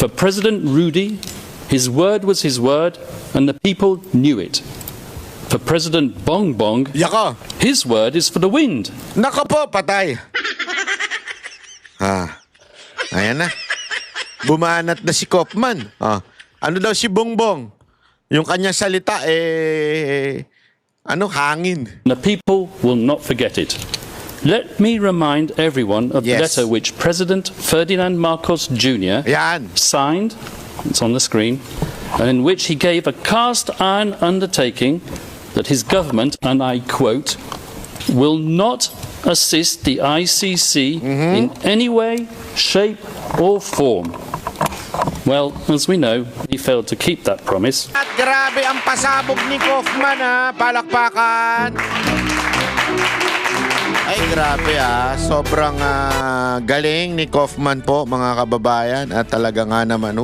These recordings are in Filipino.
For President Rudy, his word was his word, and the people knew it. For President Bongbong, Yako, his word is for the wind. nako po, patay. Ayan na. Bumanat na si Kaufman. Ano daw si Bongbong? Yung kanyang salita, hangin. The people will not forget it. Let me remind everyone of the Yes. letter which President Ferdinand Marcos Jr. Yan. signed, it's on the screen, and in which he gave a cast iron undertaking that his government, and I quote, will not assist the ICC in any way, shape, or form. Well, as we know, he failed to keep that promise. At grabe ang pasabog ni Kaufman, palakpakan. Ay grabe sobrang galing ni Kaufman po mga kababayan at talaga nga naman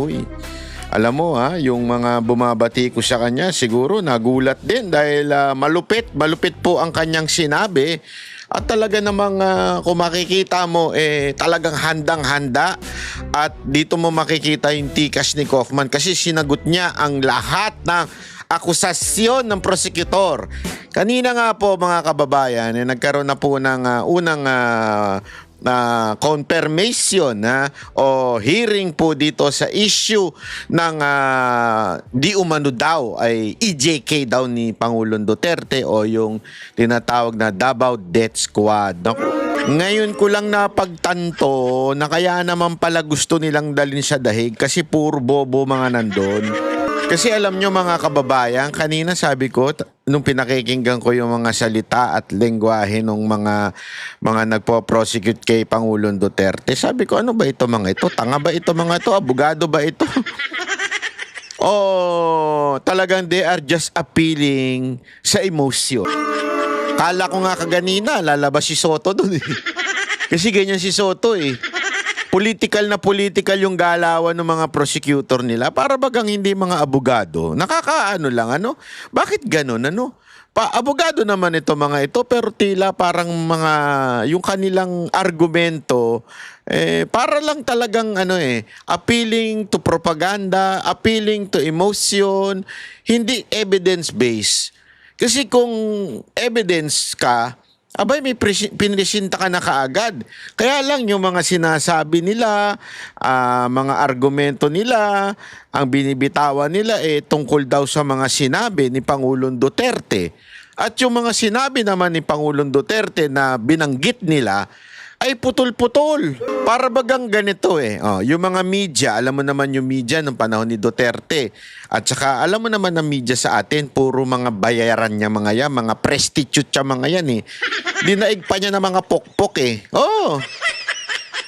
Alam mo yung mga bumabati ko sa kanya siguro nagulat din dahil malupit po ang kanyang sinabi at talaga namang kung makikita mo talagang handang-handa at dito mo makikita yung tikas ni Kaufman kasi sinagot niya ang lahat ng akusasyon ng prosecutor. Kanina nga po mga kababayan, nagkaroon na po ng unang confirmation o hearing po dito sa issue ng di umano daw ay EJK daw ni Pangulong Duterte o yung tinatawag na Davao Death Squad. Ngayon ko lang napagtanto na kaya naman pala gusto nilang dalhin sa dahig kasi puro bobo mga nandun. Kasi alam nyo mga kababayan, kanina sabi ko, nung pinakikinggan ko yung mga salita at lengguwahe ng mga nagpo-prosecute kay Pangulong Duterte, sabi ko, ano ba ito mga ito? Tanga ba ito mga ito? Abogado ba ito? Talagang they are just appealing sa emotion. Kala ko nga kaganina, lalabas si Soto dun Kasi ganyan si Soto Political na political yung galawan ng mga prosecutor nila para bagang hindi mga abogado. Nakakaano lang Bakit ganun abogado naman ito mga ito pero tila parang mga yung kanilang argumento para lang talagang appealing to propaganda, appealing to emotion, hindi evidence based. Kasi kung evidence ka, abay, may pinisinta ka na kaagad. Kaya lang yung mga sinasabi nila, mga argumento nila, ang binibitawan nila tungkol daw sa mga sinabi ni Pangulong Duterte. At yung mga sinabi naman ni Pangulong Duterte na binanggit nila, ay putol-putol. Para bagang ganito yung mga media, alam mo naman yung media nung panahon ni Duterte. At saka alam mo naman ang media sa atin, puro mga bayaran niya mga yan, mga prostitute siya mga yan Dinaig pa niya ng mga pokpok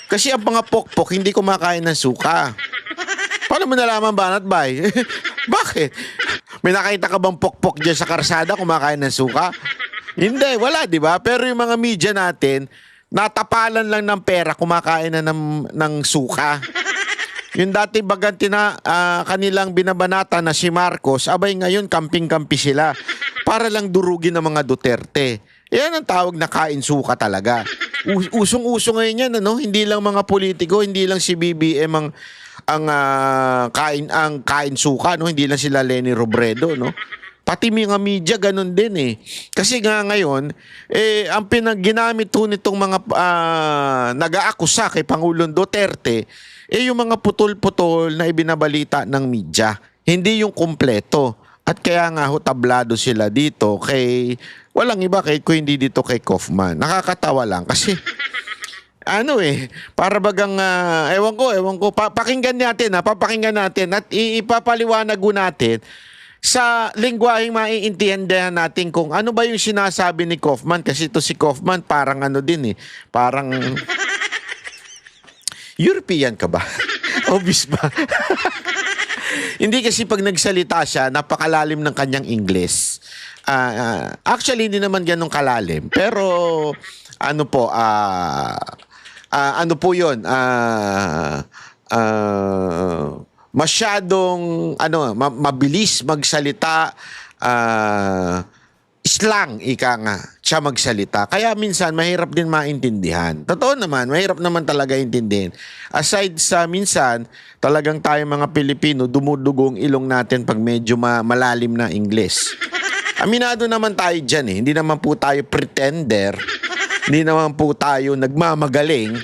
Kasi ang mga pokpok hindi kumakain ng suka. Paano mo nalaman banat bay? Bakit? May nakita ka bang pokpok dyan sa karsada kumakain ng suka? Hindi, wala, di ba? Pero yung mga media natin, natapalan lang ng pera, kumakain na ng suka. Yung dati baganti na kanilang binabanata na si Marcos, abay ngayon kamping-kampi sila para lang durugin ng mga Duterte. Yan ang tawag na kain suka talaga. Usong-uso ngayon yan, hindi lang mga politiko, hindi lang si BBM ang kain suka, hindi lang sila Leni Robredo, Pati mga media, ganun din Kasi nga ngayon, ang ginamit nitong mga nag-aakusa kay Pangulong Duterte, yung mga putol-putol na ibinabalita ng media. Hindi yung kumpleto. At kaya nga tablado sila dito kay, walang iba kung hindi dito kay Kaufman. Nakakatawa lang kasi, para bagang, ewan ko, papakinggan natin at ipapaliwanag natin sa lengguwaheng maiintindihan natin kung ano ba yung sinasabi ni Kaufman kasi ito si Kaufman parang parang European ka ba? Obvious ba? Hindi kasi pag nagsalita siya napakalalim ng kanyang English. Actually hindi naman ganun kalalim pero yun masyadong mabilis magsalita, slang, ika nga, siya magsalita. Kaya minsan, mahirap din maintindihan. Totoo naman, mahirap naman talaga intindihin. Aside sa minsan, talagang tayo mga Pilipino, dumudugong ilong natin pag medyo malalim na Ingles. Aminado naman tayo dyan eh. Hindi naman po tayo pretender. Hindi naman po tayo nagmamagaling.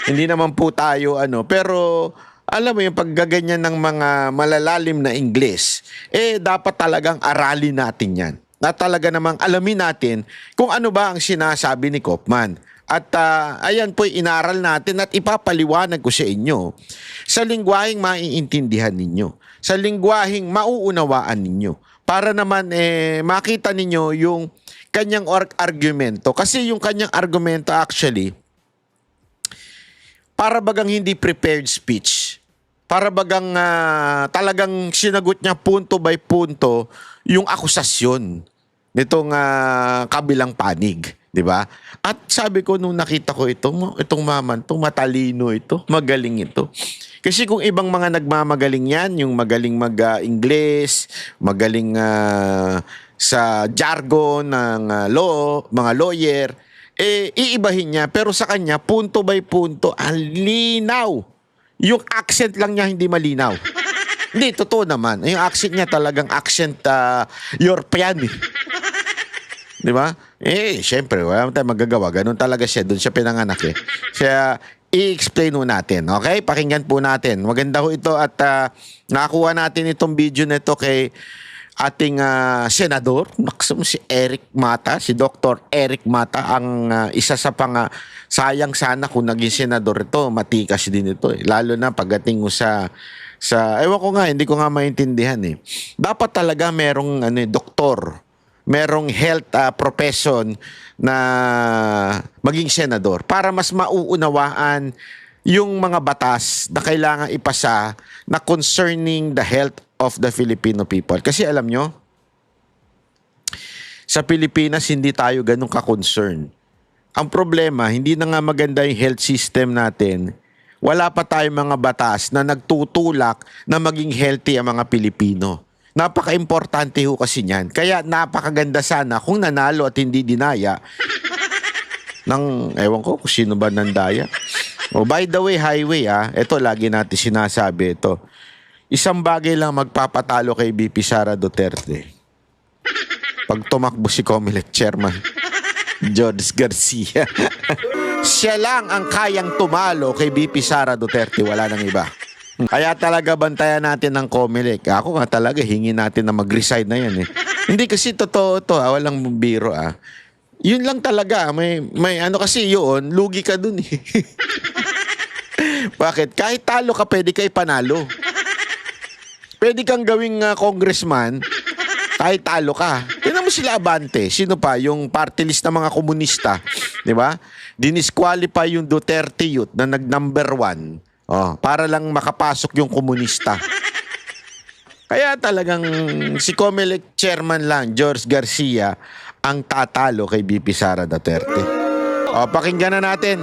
Hindi naman po tayo pero alam mo yung paggaganyan ng mga malalalim na Ingles, dapat talagang aralin natin yan. Na talaga namang alamin natin kung ano ba ang sinasabi ni Kaufman. At ayan po, inaral natin at ipapaliwanag ko sa inyo sa lingwaheng maiintindihan ninyo, sa lingwaheng mauunawaan ninyo, para naman makita ninyo yung kanyang argumento. Kasi yung kanyang argumento actually, para bagang hindi prepared speech. Para bagang talagang sinagot niya punto by punto yung akusasyon nitong kabilang panig, 'di ba? At sabi ko nung nakita ko itong maman, matalino ito, magaling ito. Kasi kung ibang mga nagmamagaling yan, yung magaling mag-Ingles, magaling sa jargon ng law, mga lawyer, iibahin niya. Pero sa kanya, punto by punto, ang linaw. Yung accent lang niya hindi malinaw. Hindi, totoo naman. Yung accent niya talagang accent European. Di ba? Syempre, wala tayong magagawa. Ganun talaga siya. Doon siya pinanganak eh. Kaya, i-explain mo natin. Okay? Pakinggan po natin. Maganda ho ito at nakakuha natin itong video na ito kay ating senador, si Eric Mata, si Dr. Eric Mata, ang isa sa sayang sana kung naging senador ito, matikas din ito. Lalo na pagdating mo sa ewan ko nga, hindi ko nga maintindihan eh. Dapat talaga merong doktor, merong health profession na maging senador para mas mauunawaan yung mga batas na kailangan ipasa na concerning the health of the Filipino people. Kasi alam nyo, sa Pilipinas hindi tayo ganun ka-concern. Ang problema, hindi na nga maganda yung health system natin. Wala pa tayong mga batas na nagtutulak na maging healthy ang mga Pilipino. Napaka-importante ho kasi niyan. Kaya napakaganda sana kung nanalo at hindi dinaya ng, ewan ko kung sino ba nandaya. By the way, highway ito lagi natin sinasabi ito. Isang bagay lang magpapatalo kay BP Sara Duterte. Pag tumakbo si Comelec Chairman George Garcia. Siya lang ang kayang tumalo kay BP Sara Duterte. Wala nang iba. Kaya talaga bantayan natin ng Comelec. Ako nga talaga hingin natin na mag-resign na yan eh. Hindi kasi totoo to walang biro Yun lang talaga. May kasi yun, lugi ka dun eh. Bakit? Kahit talo ka, pwede ka ipanalo. Pwede kang gawing congressman kahit talo ka. Tingnan mo sila Abante. Sino pa? Yung party list ng mga komunista. Di ba? Dinisqualify yung Duterte youth na nag-number 1. Para lang makapasok yung komunista. Kaya talagang si Comelec chairman lang, George Garcia, ang tatalo kay BP Sara Duterte. Pakinggan na natin.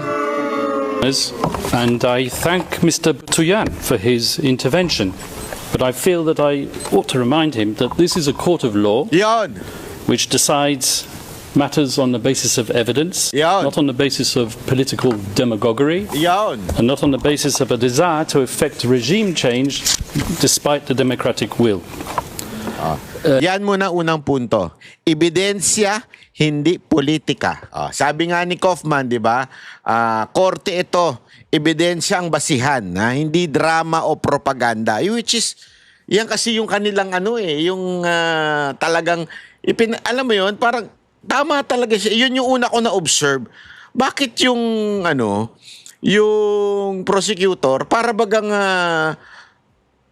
And I thank Mr. Tuyan for his intervention. But I feel that I ought to remind him that this is a court of law Yon. which decides matters on the basis of evidence, Yon. not on the basis of political demagoguery, Yon. and not on the basis of a desire to effect regime change despite the democratic will. Yan muna unang punto. Ebidensya, hindi politika. Sabi nga ni Kaufman, di ba? Korte ito, ebidensya ang basihan, hindi drama o propaganda. Which is, yan kasi yung kanilang yung talagang, alam mo yun, parang tama talaga siya. Yun yung una ko na-observe. Bakit yung, yung prosecutor, para bagang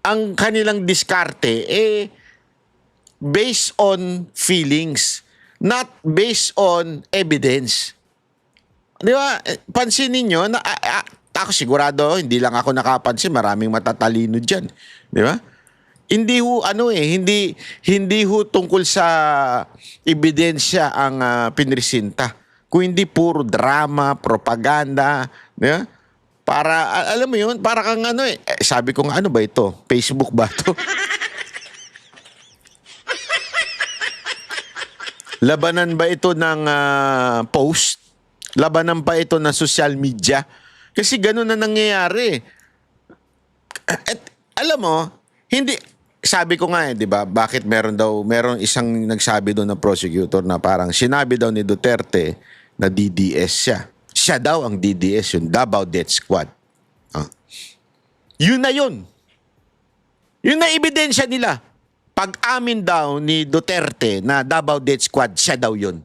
ang kanilang diskarte, based on feelings, not based on evidence. Di ba? Pansinin nyo, ako sigurado, hindi lang ako nakapansin, maraming matatalino dyan. Di ba? Hindi ho, hindi ho tungkol sa ebidensya ang pinresinta. Kung hindi puro drama, propaganda, di ba? Para, alam mo yun, para kang sabi ko nga, ba ito? Facebook ba ito? Labanan ba ito ng post? Labanan ba ito ng social media? Kasi ganun na nangyayari. At alam mo, hindi, sabi ko nga 'di ba, bakit meron isang nagsabi doon ng prosecutor na parang sinabi daw ni Duterte na DDS siya. Siya daw ang DDS, yung Davao Death Squad. Yun na yun. Yun na ebidensya nila. Pag-amin daw ni Duterte na Davao Death Squad, siya daw yun.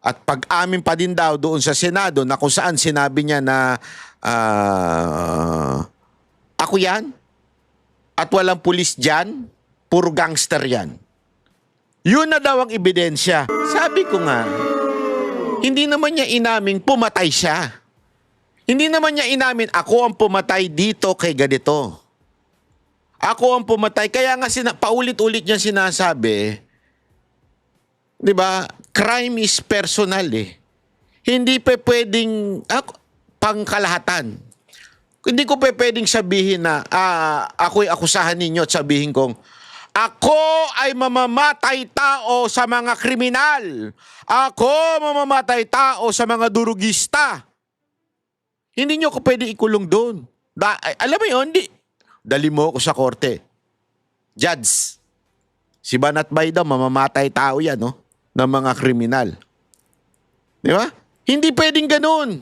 At pag-amin pa din daw doon sa Senado na kung saan sinabi niya na ako yan at walang pulis dyan, puro gangster yan. Yun na daw ang ebidensya. Sabi ko nga, hindi naman niya inaming pumatay siya. Hindi naman niya inamin, ako ang pumatay dito kay ganito. Ako ang pumatay. Kaya nga paulit-ulit niya sinasabi, di ba, crime is personal eh. Hindi pa pwedeng pangkalahatan. Hindi ko pa pwedeng sabihin na ako'y akusahan ninyo at sabihin kong, ako ay mamamatay tao sa mga kriminal. Ako mamamatay tao sa mga durugista. Hindi nyo ko pwede ikulong doon. Alam mo yun, dali mo ako sa korte. Judge, si Banat Bay daw, mamamatay tao yan, no? Ng mga kriminal. Di ba? Hindi pwedeng ganun.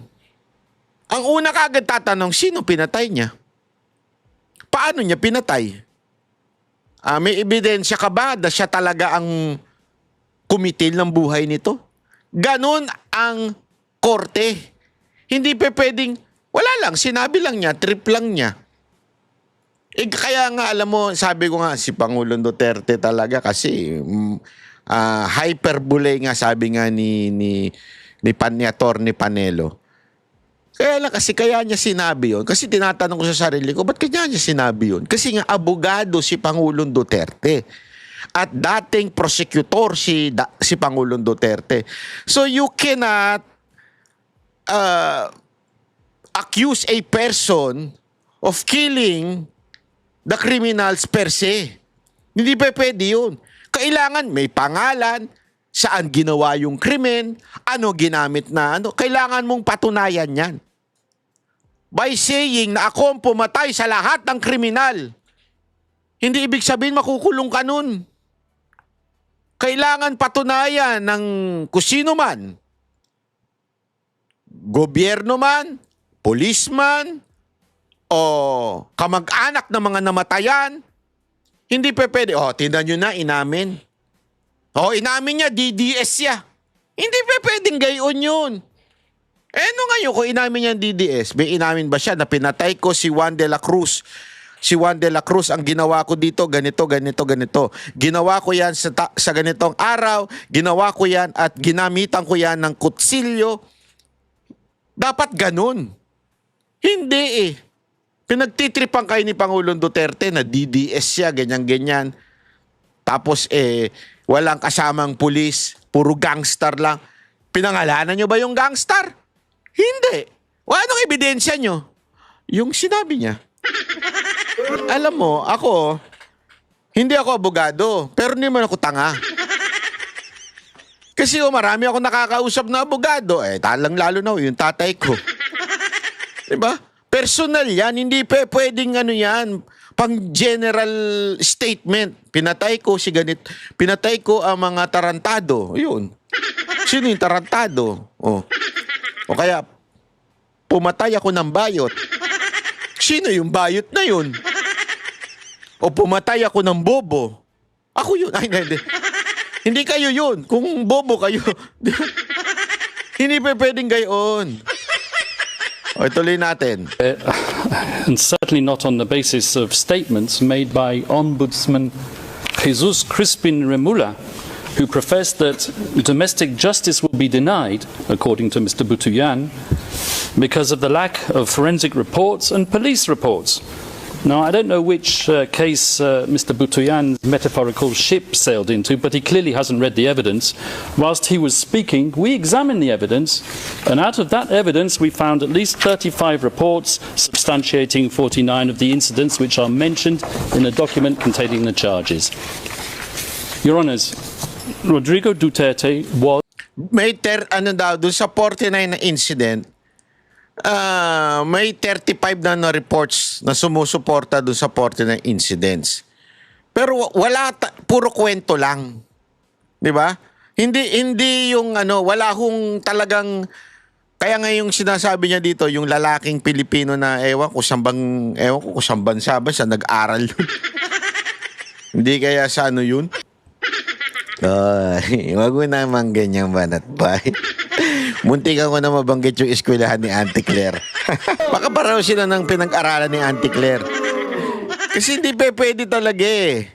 Ang una kagad tatanong, sino pinatay niya? Paano niya pinatay? May ebidensya ka ba na siya talaga ang kumitil ng buhay nito? Ganun ang korte. Hindi pa pwedeng, wala lang, sinabi lang niya, trip lang niya. Kaya nga, alam mo, sabi ko nga, si Pangulong Duterte talaga kasi hyperbole nga, sabi nga ni Atty. Panelo. Kaya lang kasi kaya niya sinabi yun. Kasi tinatanong ko sa sarili ko, ba't kaya niya sinabi yun? Kasi nga, abogado si Pangulong Duterte. At dating prosecutor si Pangulong Duterte. So you cannot accuse a person of killing the criminals per se. Hindi pa pwede yun. Kailangan may pangalan, saan ginawa yung krimen, ano ginamit na ano. Kailangan mong patunayan yan. By saying na ako ang pumatay sa lahat ng kriminal, hindi ibig sabihin makukulong ka nun. Kailangan patunayan ng kusino man, gobyerno man, policeman, o kamag-anak ng mga namatayan. Hindi pa pwede, tingnan nyo na, inamin. Inamin niya, DDS siya. Hindi pa pwedeng gayon yun. Ano ngayon kung inamin niya DDS? May inamin ba siya na pinatay ko si Juan de la Cruz? Si Juan de la Cruz, ang ginawa ko dito, ganito, ganito, ganito. Ginawa ko yan sa ganitong araw, ginawa ko yan at ginamitan ko yan ng kutsilyo. Dapat ganun. Hindi eh. Pinagtitripan kayo ni Pangulong Duterte na DDS siya, ganyan-ganyan. Tapos walang kasamang pulis, puro gangster lang. Pinangalanan nyo ba yung gangster? Hindi. Anong ebidensya nyo? Yung sinabi niya. Alam mo, hindi ako abogado, pero hindi man ako tanga. Kasi marami ako nakakausap na abogado. Talang-lalo na yung tatay ko. Diba? Personal yan. Hindi pwedeng yan. Pang general statement. Pinatay ko si ganit. Pinatay ko ang mga tarantado. Yun. Sino yung tarantado? O kaya, pumatay ako ng bayot. Sino yung bayot na yun? O pumatay ako ng bobo. Ako yun. Ay, hindi. Hindi kayo yun. Kung bobo kayo. Hindi pa pwedeng gayon. Ituloy natin. And certainly not on the basis of statements made by Ombudsman Jesus Crispin Remula, who professed that domestic justice will be denied, according to Mr. Butuyan, because of the lack of forensic reports and police reports. Now, I don't know which case Mr. Butuyan's metaphorical ship sailed into, but he clearly hasn't read the evidence. Whilst he was speaking, we examined the evidence, and out of that evidence we found at least 35 reports substantiating 49 of the incidents which are mentioned in the document containing the charges. Your Honours, Rodrigo Duterte was May ano daw, dun sa 49 na incident, may 35 na reports na sumusuporta dun sa 49 incidents. Pero wala, puro kwento lang. 'Di ba? Hindi yung wala hong talagang, kaya nga yung sinasabi niya dito, yung lalaking Pilipino na ewan ko kung bansa ba siya nag-aral yun. Hindi kaya sa ano yun? Wag mo naman ganyang banat ba? Muntikan ko na mabanggit yung eskwelahan ni Auntie Claire. Baka pareho sila ng pinag-aralan ni Auntie Claire. Kasi hindi pwede talaga eh.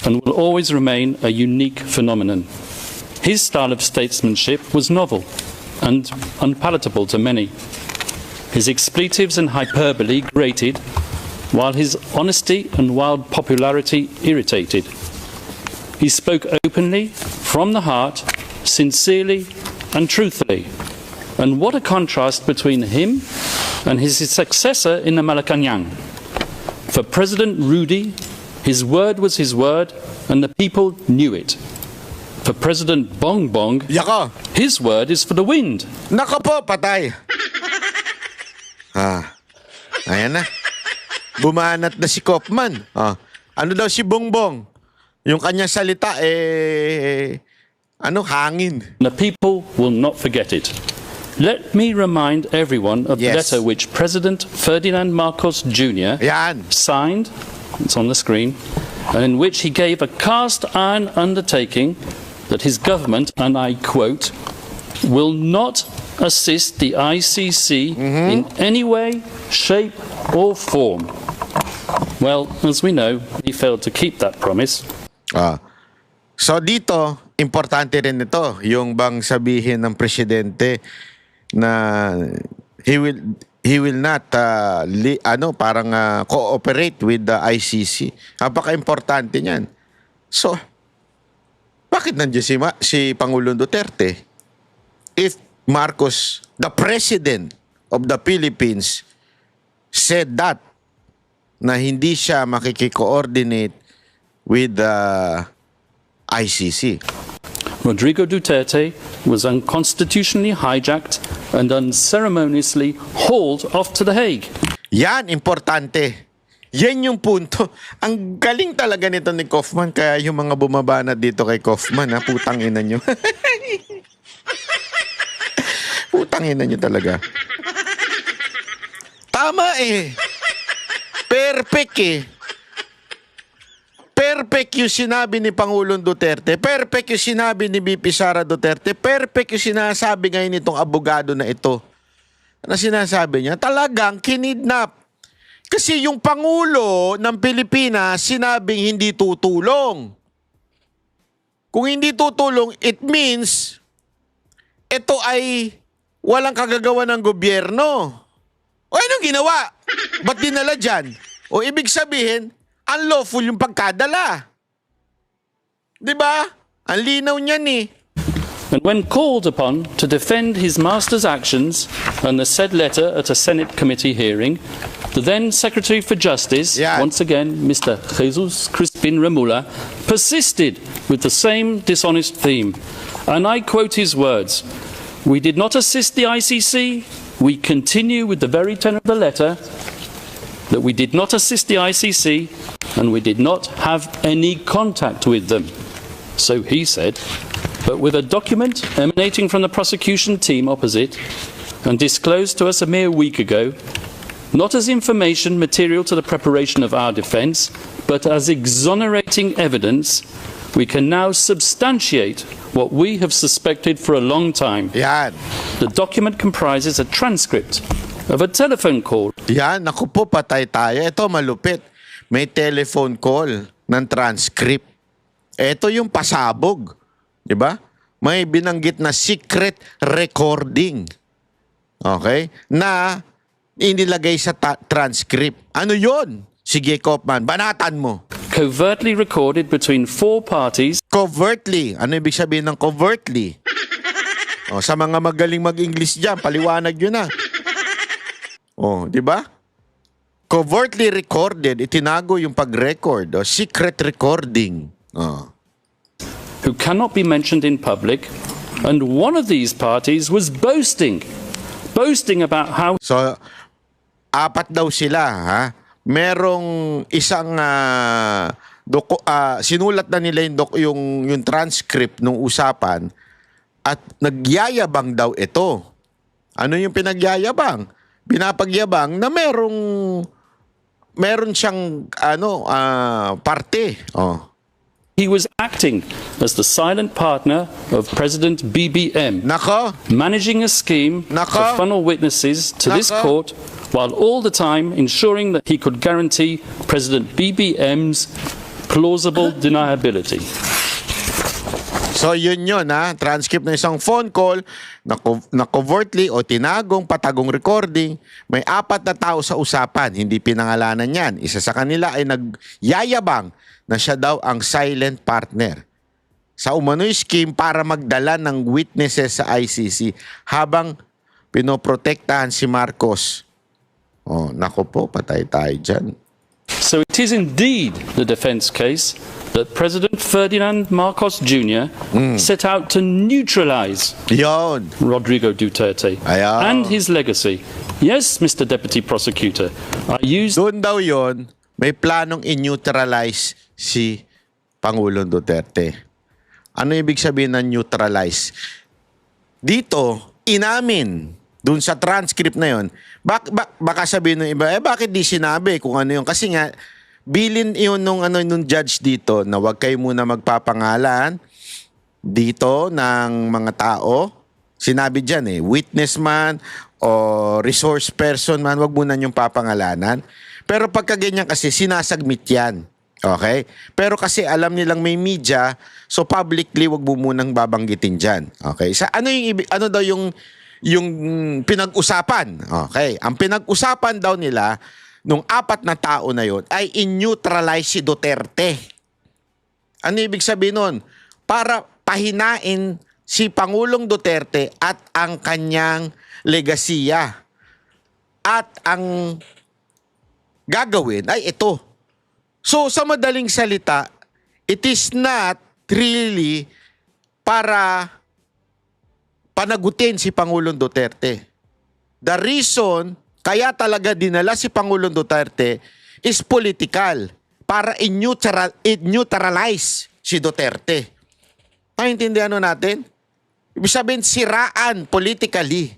and will always remain a unique phenomenon. His style of statesmanship was novel and unpalatable to many. His expletives and hyperbole grated, while his honesty and wild popularity irritated. He spoke openly, from the heart, sincerely and truthfully. And what a contrast between him and his successor in the Malacanang. For President Rudy, his word was his word, and the people knew it. For President Bongbong, Yako! his word is for the wind. Nako po, patay. Ayan na. Bumanat na si Kaufman. Ano daw si Bongbong? Yung kanyang salita, hangin. The people will not forget it. Let me remind everyone of the Yes. letter which President Ferdinand Marcos Jr. Yan. signed, it's on the screen, and in which he gave a cast-iron undertaking that his government, and I quote, will not assist the ICC in any way, shape or form. Well, as we know, he failed to keep that promise. So dito, importante rin ito, yung bang sabihin ng presidente na he will not cooperate with the ICC. Napaka-importante niyan. So, bakit nandiyan si Pangulong Duterte? If Marcos, the president of the Philippines, said that na hindi siya makiki-coordinate with the ICC. Rodrigo Duterte was unconstitutionally hijacked and unceremoniously hauled off to The Hague. Yan, importante. Yan yung punto. Ang galing talaga nito ni Kaufman, kaya yung mga bumabana dito kay Kaufman, putang ina nyo. Putang ina nyo talaga. Tama eh. Perfect eh. Perfect yung sinabi ni Pangulong Duterte. Perfect yung sinabi ni VP Sara Duterte. Perfect yung sinasabi ngayon nitong abogado na ito. Ano sinasabi niya? Talagang kinidnap. Kasi yung Pangulo ng Pilipinas sinabing hindi tutulong. Kung hindi tutulong, it means ito ay walang kagagawa ng gobyerno. O anong ginawa? Ba't dinala dyan? O ibig sabihin, unlawful yung pagkadala. Diba? Ang linaw niyan eh. And when called upon to defend his master's actions and the said letter at a Senate committee hearing, the then Secretary for Justice, once again Mr. Jesus Crispin Ramula, persisted with the same dishonest theme. And I quote his words, "We did not assist the ICC. We continue with the very tenor of the letter that we did not assist the ICC and we did not have any contact with them." So he said. But with a document emanating from the prosecution team opposite and disclosed to us a mere week ago, not as information material to the preparation of our defence, but as exonerating evidence, we can now substantiate what we have suspected for a long time. Yan. The document comprises a transcript of a telephone call. Yan, naku po, patay tayo. Ito malupit. May telephone call ng transcript. Ito yung pasabog. Diba? May binanggit na secret recording. Okay? Na inilagay sa transcript. Ano yon? Sige, Kaufman, banatan mo. Covertly recorded between four parties. Covertly. Ano ibig sabihin ng covertly? Sa mga magaling mag-English dyan, paliwanag yun na. Di ba? Covertly recorded, itinago yung pag-record. Secret recording. who cannot be mentioned in public, and one of these parties was boasting about how So, apat daw sila, ha? Merong isang sinulat na nila yung transcript ng usapan at nagyayabang daw ito. Ano yung pinagyayabang? Pinapagyabang na meron siyang parte. Oh. he was acting as the silent partner of President BBM, Nako, managing a scheme to Nako. funnel witnesses to this Nako. court, while all the time ensuring that he could guarantee President BBM's plausible deniability. so yun ha, transcript ng isang phone call na covertly o tinagong patagong recording. May 4 na tao sa usapan, hindi pinangalanan yan. Isa sa kanila ay nagyayabang na siya daw ang silent partner sa umano'y scheme para magdala ng witnesses sa ICC habang pinoprotektahan si Marcos. Oh, nako po, patay tayo dyan. So it is indeed the defence case that President Ferdinand Marcos Jr. set out to neutralise Yon. Rodrigo Duterte Ayan. and his legacy. Yes, Mr. Deputy Prosecutor, I used Doon daw yon, may planong in-neutralize si Pangulong Duterte. Ano ibig sabihin ng neutralize? Dito, inamin, dun sa transcript na yon, baka sabihin ng iba, bakit di sinabi kung ano yun? Kasi nga, bilin yun nung judge dito na wag kayo muna magpapangalan dito ng mga tao. Sinabi dyan witness man o resource person man, wag muna yung papangalanan. Pero pagka ganyan kasi, sinasagmit yan. Okay? Pero kasi alam nilang may media, so publicly wag mo munang babanggitin dyan. Okay? Sa ano daw yung pinag-usapan? Okay? Ang pinag-usapan daw nila nung 4 na tao na yon ay in-neutralize si Duterte. Ano ibig sabihin nun? Para pahinain si Pangulong Duterte at ang kanyang legasiya. At ang gagawin ay ito. So, sa madaling salita, it is not really para panagutin si Pangulong Duterte. The reason kaya talaga dinala si Pangulong Duterte is political, para in-neutralize si Duterte. Naintindihan natin? Ibig sabihin, siraan politically.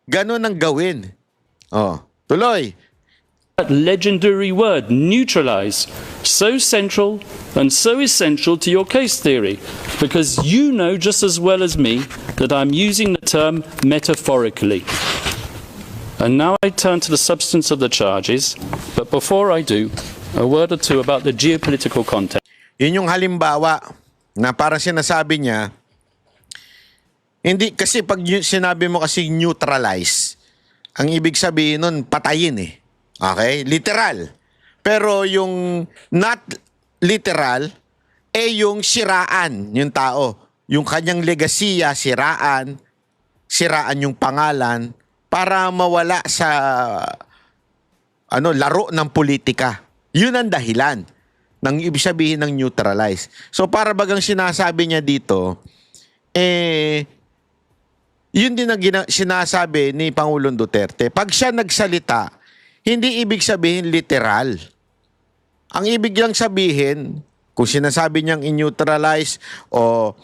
Ganon ang gawin. Oh, tuloy. that legendary word, neutralize, so central and so essential to your case theory, because you know just as well as me that I'm using the term metaphorically. And now I turn to the substance of the charges, but before I do, a word or two about the geopolitical context. Yun yung halimbawa na parang sinasabi niya, hindi, kasi pag sinabi mo kasi neutralize, ang ibig sabihin nun, patayin Okay? Literal. Pero yung not literal, yung siraan yung tao. Yung kanyang legasiya, siraan yung pangalan, para mawala sa laro ng politika. Yun ang dahilan ng ibig sabihin ng neutralize. So para bagang sinasabi niya dito, yun din ang sinasabi ni Pangulong Duterte. Pag siya nagsalita, hindi ibig sabihin literal. Ang ibig lang sabihin, kung sinasabi niyang in-neutralize o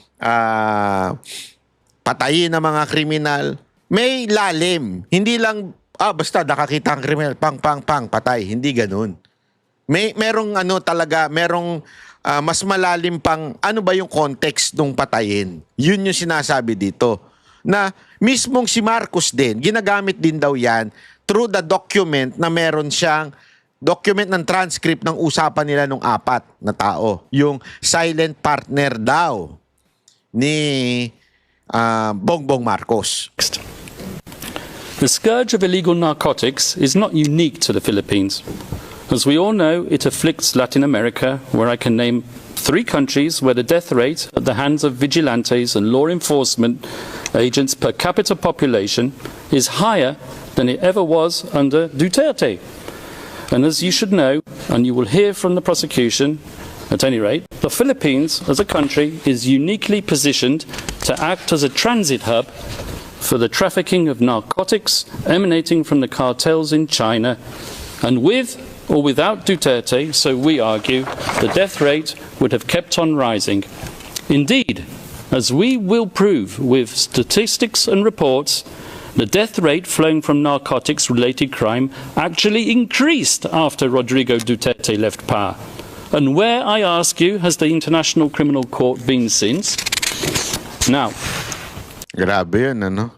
patayin ng mga kriminal, may lalim. Hindi lang, basta nakakita ang kriminal, pang, patay. Hindi ganun. Merong merong mas malalim pang, ano ba yung context ng patayin? Yun yung sinasabi dito. Na mismong si Marcos din, ginagamit din daw yan through the document na meron siyang document ng transcript ng usapan nila nung 4 na tao. Yung silent partner daw ni Bongbong Marcos. The scourge of illegal narcotics is not unique to the Philippines. As we all know, it afflicts Latin America, where I can name 3 countries where the death rate at the hands of vigilantes and law enforcement agents per capita population is higher than it ever was under Duterte. And as you should know, and you will hear from the prosecution, At any rate, the Philippines as a country is uniquely positioned to act as a transit hub for the trafficking of narcotics emanating from the cartels in China. And with or without Duterte, so we argue, the death rate would have kept on rising. Indeed, as we will prove with statistics and reports, the death rate flowing from narcotics-related crime actually increased after Rodrigo Duterte left power. And where, I ask you, has the International Criminal Court been since? Now, Grabe yun, ano?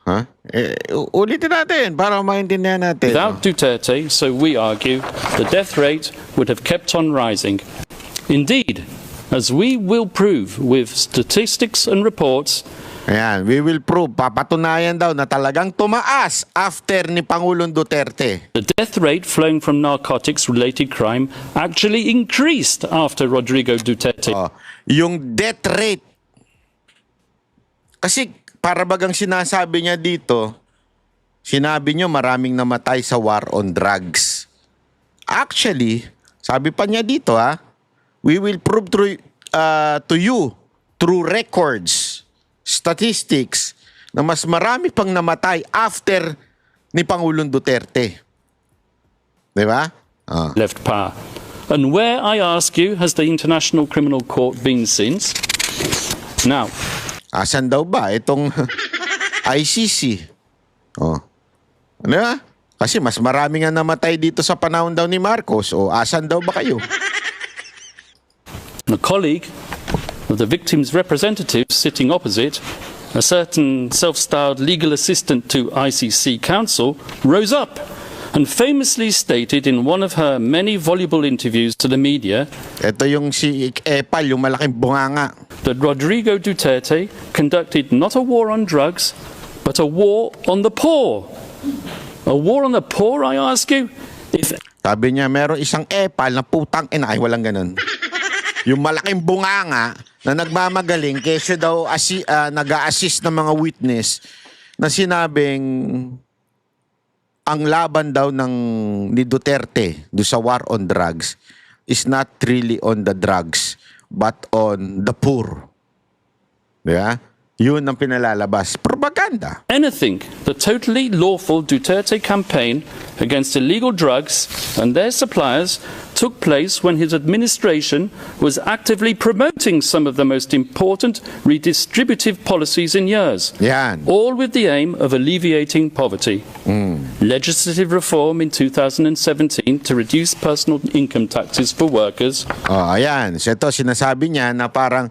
Ha? Ulitin natin para maintindihan natin. without Duterte, so we argue, the death rate would have kept on rising. Indeed, as we will prove with statistics and reports, Ayan, we will prove, papatunayan daw na talagang tumaas after ni Pangulong Duterte. the death rate flowing from narcotics-related crime actually increased after Rodrigo Duterte. Yung death rate. Kasi para bagang sinasabi niya dito, sinabi niyo maraming namatay sa war on drugs. Actually, sabi pa niya dito we will prove to you through records, statistics, na mas marami pang namatay after ni Pangulong Duterte. Diba? Left power. And where, I ask you, has the International Criminal Court been since? Now, Asan daw ba itong ICC? Ano ba? Kasi mas marami nga namatay dito sa panahon daw ni Marcos. Asan daw ba kayo? a colleague of the victim's representatives sitting opposite, a certain self-styled legal assistant to ICC counsel, rose up and famously stated in one of her many voluble interviews to the media Ito yung si Epal, yung malaking bunganga. that Rodrigo Duterte conducted not a war on drugs, but a war on the poor. A war on the poor, I ask you? Sabi niya, meron isang Epal na putang ina. Ay, walang ganun. Yung malaking bunganga na nagmamagaling kesyo daw nag-a-assist ng mga witness na sinabing ang laban daw ni Duterte do sa war on drugs is not really on the drugs but on the poor. Diba? Yun ang pinalalabas. Propaganda. Anything, the totally lawful Duterte campaign against illegal drugs and their suppliers took place when his administration was actively promoting some of the most important redistributive policies in years. Yan. All with the aim of alleviating poverty. Legislative reform in 2017 to reduce personal income taxes for workers. Ayan. So ito, sinasabi niya na parang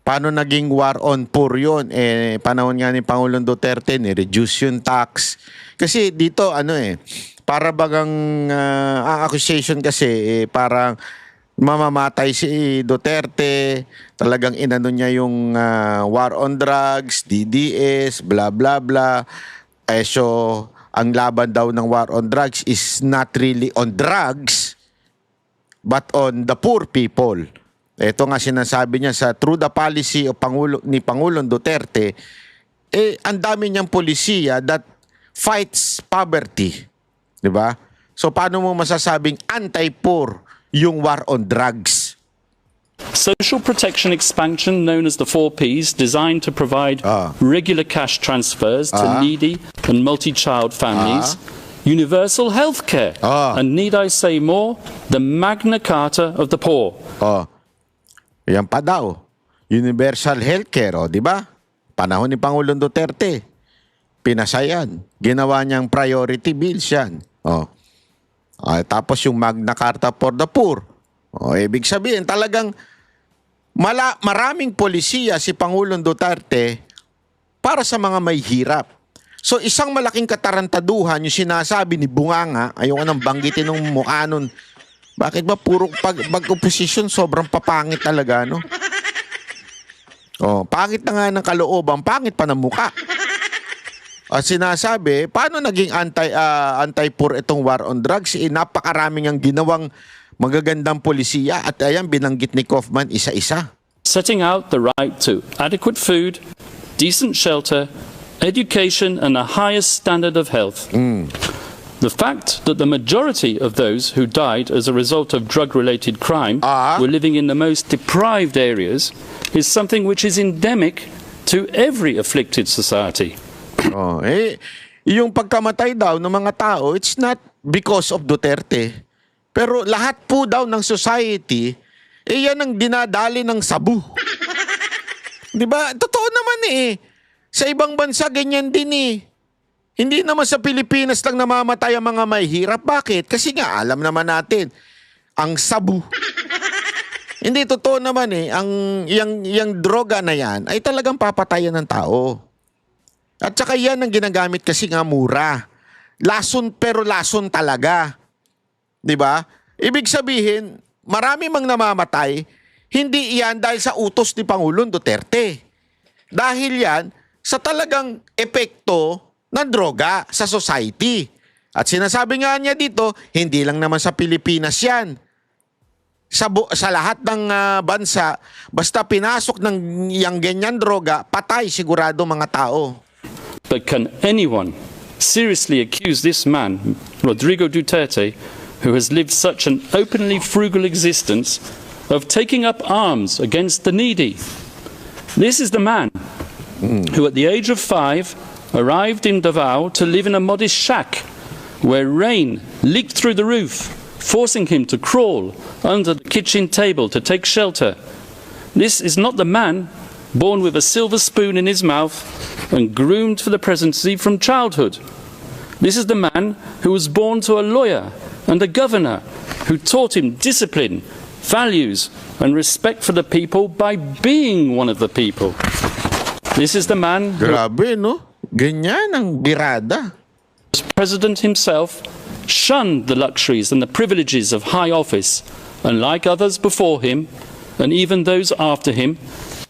paano naging war on poor yun? Panahon nga ni Pangulong Duterte, ni-reduce yung tax. Kasi dito, para bagang ang accusation kasi, parang mamamatay si Duterte, talagang inano niya yung war on drugs, DDS, blah, blah, blah. So, ang laban daw ng war on drugs is not really on drugs, but on the poor people. Ito nga sinasabi niya through the policy of ni Pangulong Duterte, ang dami niyang polisiya that fights poverty. Diba? So paano mo masasabing anti-poor yung war on drugs? Social protection expansion known as the 4Ps, designed to provide regular cash transfers to needy and multi-child families. Universal health care. And need I say more? The Magna Carta of the poor. Yan pa daw. Universal healthcare, di ba? Panahon ni Pangulong Duterte. Pinasayan. Ginawa niyang priority bills yan. Tapos yung Magna Carta for the poor. Ibig sabihin, talagang maraming polisiya si Pangulong Duterte para sa mga may hirap. So isang malaking katarantaduhan yung sinasabi ni Bunganga, ayoko nang banggitin ng mukha nun. Bakit ba puro pag-opposition sobrang papangit talaga, no? Pangit na nga ng kalooban, pangit pa ng mukha. Sinasabi, paano naging anti-poor itong war on drugs? Napakaraming ang ginawang magagandang polisiya at ayan, binanggit ni Kaufman isa-isa. Setting out the right to adequate food, decent shelter, education and the highest standard of health. The fact that the majority of those who died as a result of drug-related crime were living in the most deprived areas is something which is endemic to every afflicted society. Yung pagkamatay daw ng mga tao, it's not because of Duterte. Pero lahat po daw ng society, yan ang dinadali ng sabu. Di ba? Totoo naman Sa ibang bansa, ganyan din Hindi naman sa Pilipinas lang namamatay ang mga mahihirap. Bakit? Kasi nga, alam naman natin, ang sabu. Hindi, totoo naman yung droga na yan ay talagang papatayan ng tao. At saka yan ang ginagamit kasi nga mura. Lason pero lason talaga. Diba? Ibig sabihin, marami mang namamatay, hindi yan dahil sa utos ni Pangulong Duterte. Dahil yan sa talagang epekto ng droga sa society. At sinasabi nga niya dito, hindi lang naman sa Pilipinas yan. Sa lahat ng bansa, basta pinasok ng yang ganyan droga, patay sigurado mga tao. But can anyone seriously accuse this man, Rodrigo Duterte, who has lived such an openly frugal existence, of taking up arms against the needy? This is the man who at the age of 5 arrived in Davao to live in a modest shack where rain leaked through the roof, forcing him to crawl under the kitchen table to take shelter. This is not the man born with a silver spoon in his mouth and groomed for the presidency from childhood. This is the man who was born to a lawyer and a governor who taught him discipline, values and respect for the people by being one of the people. This is the man who... Grabe, no? Ganyan ang birada. As president himself, shunned the luxuries and the privileges of high office, and like others before him, and even those after him,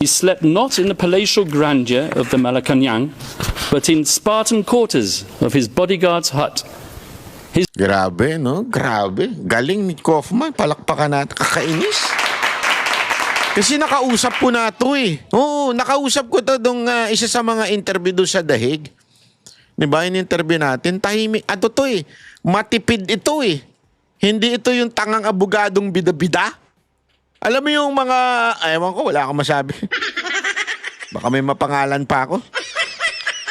he slept not in the palatial grandeur of the Malacanang, but in Spartan quarters of his bodyguard's hut. Grabe, no? Grabe. Galing ni Kaufman. Palakpakan natin. Kakainis. Kasi nakausap ko na ito Oo, nakausap ko ito nung isa sa mga interview doon sa Dahig. Diba, in-interview natin. Tahimik. Ato to matipid ito Hindi ito yung tangang abogadong bida-bida. Alam mo yung mga, ewan ko, wala akong masabi. Baka may mapangalan pa ako.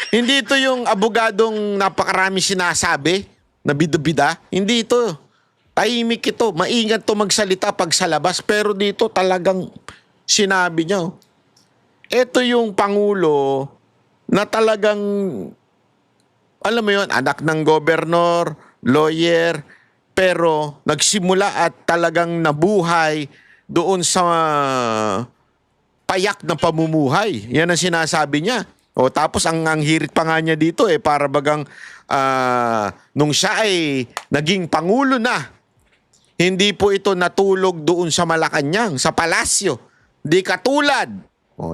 Hindi ito yung abogadong napakarami sinasabi na bida-bida. Hindi ito. Tahimik ito. Maingat to magsalita pag sa labas. Pero dito talagang sinabi niya. Ito yung Pangulo na talagang, alam mo yun, anak ng gobernador, lawyer, pero nagsimula at talagang nabuhay doon sa payak na pamumuhay. Yan ang sinasabi niya. Tapos ang hirit pa nga niya dito para bagang nung siya ay naging Pangulo na, hindi po ito natulog doon sa Malacanang, sa palasyo. Di katulad.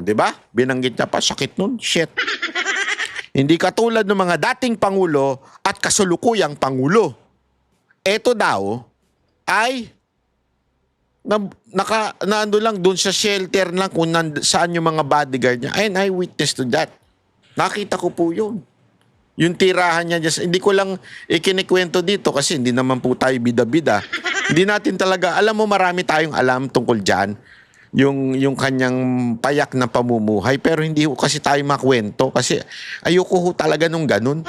Di ba? Binanggit niya pa, sakit nun. Shit. Hindi katulad ng mga dating Pangulo at kasulukuyang Pangulo. Ito daw ay naando lang doon sa shelter lang kung saan yung mga bodyguard niya. And I witness to that. Nakita ko po yun. Yung tirahan niya, hindi ko lang ikinikwento dito kasi hindi naman po tayo bida-bida. Hindi natin talaga, alam mo marami tayong alam tungkol dyan, yung kanyang payak na pamumuhay, pero hindi ko kasi tayo makwento kasi ayoko ho talaga nung ganun.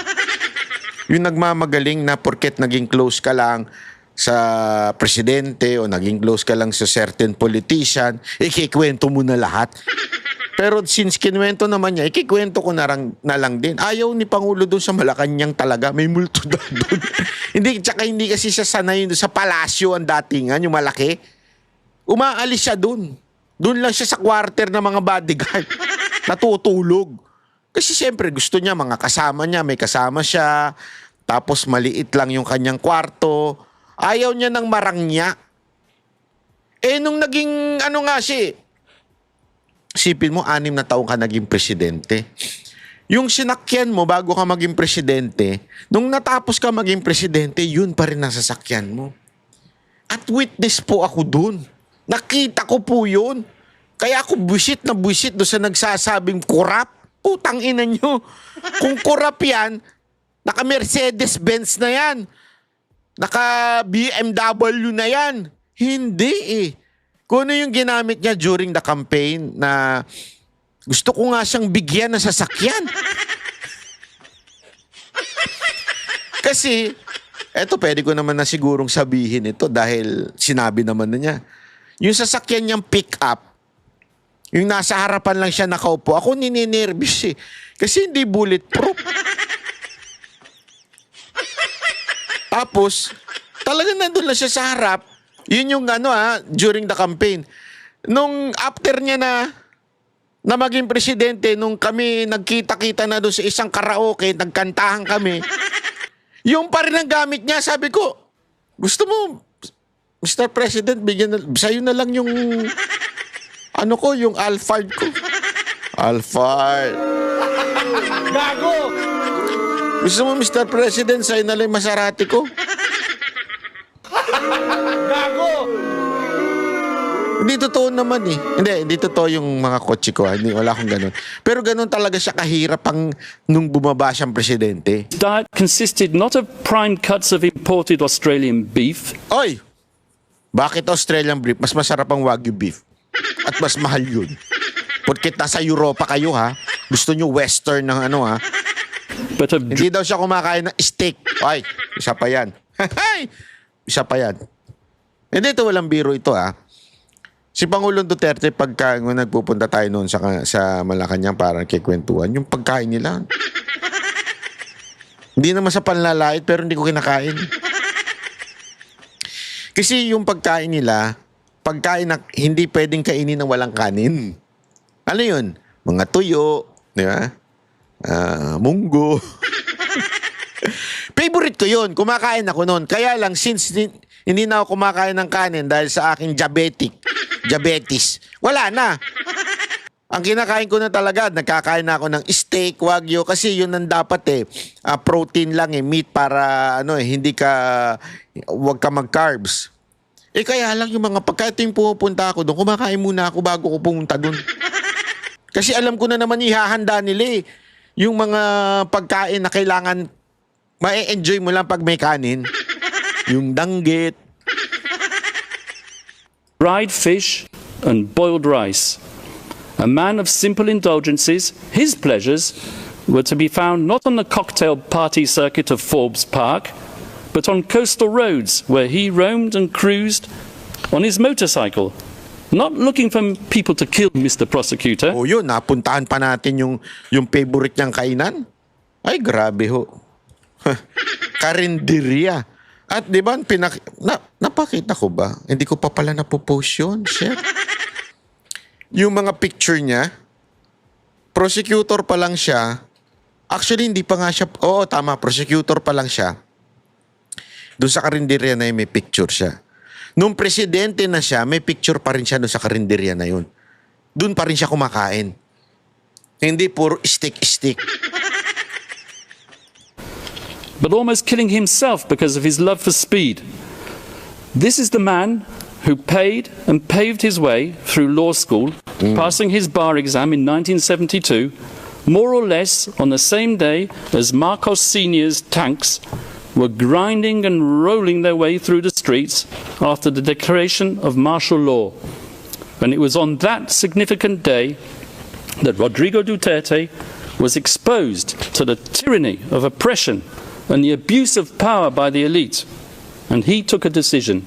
Yung nagmamagaling na porket naging close ka lang sa presidente o naging close ka lang sa certain politician, ikikwento mo na lahat. Pero since kinwento naman niya, ikikwento ko na lang din. Ayaw ni Pangulo doon sa Malacanang talaga. May multo doon. Hindi kasi siya sanay doon sa palasyo ang datingan, yung malaki. Umaalis siya doon. Doon lang siya sa quarter ng mga bodyguard. Natutulog. Kasi siyempre gusto niya mga kasama niya. May kasama siya. Tapos maliit lang yung kanyang kwarto. Ayaw niya ng marangya. Nung naging isipin mo, 6 na taong ka naging presidente. Yung sinakyan mo bago ka maging presidente, nung natapos ka maging presidente, yun pa rin ang sasakyan mo. At witness po ako dun. Nakita ko po yun. Kaya ako buwisit doon sa nagsasabing korap. Putang ina nyo. Kung korap yan, naka Mercedes-Benz na yan. Naka BMW na yan. Hindi eh. Kung ano yung ginamit niya during the campaign na gusto ko nga siyang bigyan ng sasakyan. Kasi, eto pwede ko naman na sigurong sabihin ito dahil sinabi naman na niya. Yung sasakyan niyang pick up, yung nasa harapan lang siya nakaupo, ako nininervous eh. Kasi hindi bulletproof. Tapos, talagang nandun lang siya sa harap. Yun yung during the campaign. Nung after niya na maging presidente, nung kami nagkita-kita na doon sa isang karaoke, nagkantahan kami, yung pa rin ang gamit niya, sabi ko, gusto mo, Mr. President, sa'yo na lang yung, yung Alphard ko. Alphard. Gago! Gusto mo, Mr. President, sa'yo na lang yung Maserati ko? Gago! Hindi totoo naman eh. Hindi totoo yung mga kotse ko. Wala akong ganun. Pero ganun talaga siya kahirap nung bumaba siyang presidente. Diet consisted not of prime cuts of imported Australian beef. Oy! Bakit Australian beef? Mas masarap ang Wagyu beef. At mas mahal yun. Porkit nasa Europa kayo ha. Gusto nyo western ng But of Hindi daw siya kumakain ng steak. Ay, isa pa yan. Isa pa yan. Hindi ito, walang biro ito ha. Si Pangulong Duterte, pagka nagpupunta tayo noon sa Malacanang para kikwentuhan, yung pagkain nila. Hindi naman sa panlalait, pero hindi ko kinakain. Kasi yung pagkain nila, pagkain na hindi pwedeng kainin ng walang kanin. Ano yun? Mga tuyo, di ba? Munggo. Favorite ko yun. Kumakain ako noon. Kaya lang, since hindi na ako kumakain ng kanin dahil sa aking diabetes, wala na. Ang kinakain ko na talaga, nagkakain na ako ng steak, wagyu, kasi yun ang dapat protein lang meat para wag ka mag-carbs. Kaya lang yung mga pagkain pupunta ako doon, kumakain muna ako bago ko pumunta doon. Kasi alam ko na naman ihahanda nila yung mga pagkain na kailangan ma-enjoy mo lang pag may kanin. Yung danggit. dried fish and boiled rice. A man of simple indulgences, his pleasures were to be found not on the cocktail party circuit of Forbes Park, but on coastal roads where he roamed and cruised on his motorcycle, not looking for people to kill, Mr. Prosecutor. O yun, napuntahan pa natin yung favorite niyang kainan. Ay, grabe ho. Karinderya. At di ba, napakita ko ba? Hindi ko pa pala napopost yun. Shit. Yung mga picture niya, prosecutor pa lang siya. Actually, hindi pa nga siya. Oo, tama, prosecutor pa lang siya. Doon sa karinderya na yun, may picture siya. Nung presidente na siya, may picture pa rin siya doon sa karinderya na yun. Doon pa rin siya kumakain. Hindi puro stick-stick. But almost killing himself because of his love for speed. This is the man who paid and paved his way through law school, passing his bar exam in 1972, more or less on the same day as Marcos Sr.'s tanks were grinding and rolling their way through the streets after the declaration of martial law. And it was on that significant day that Rodrigo Duterte was exposed to the tyranny of oppression and the abuse of power by the elite. And he took a decision.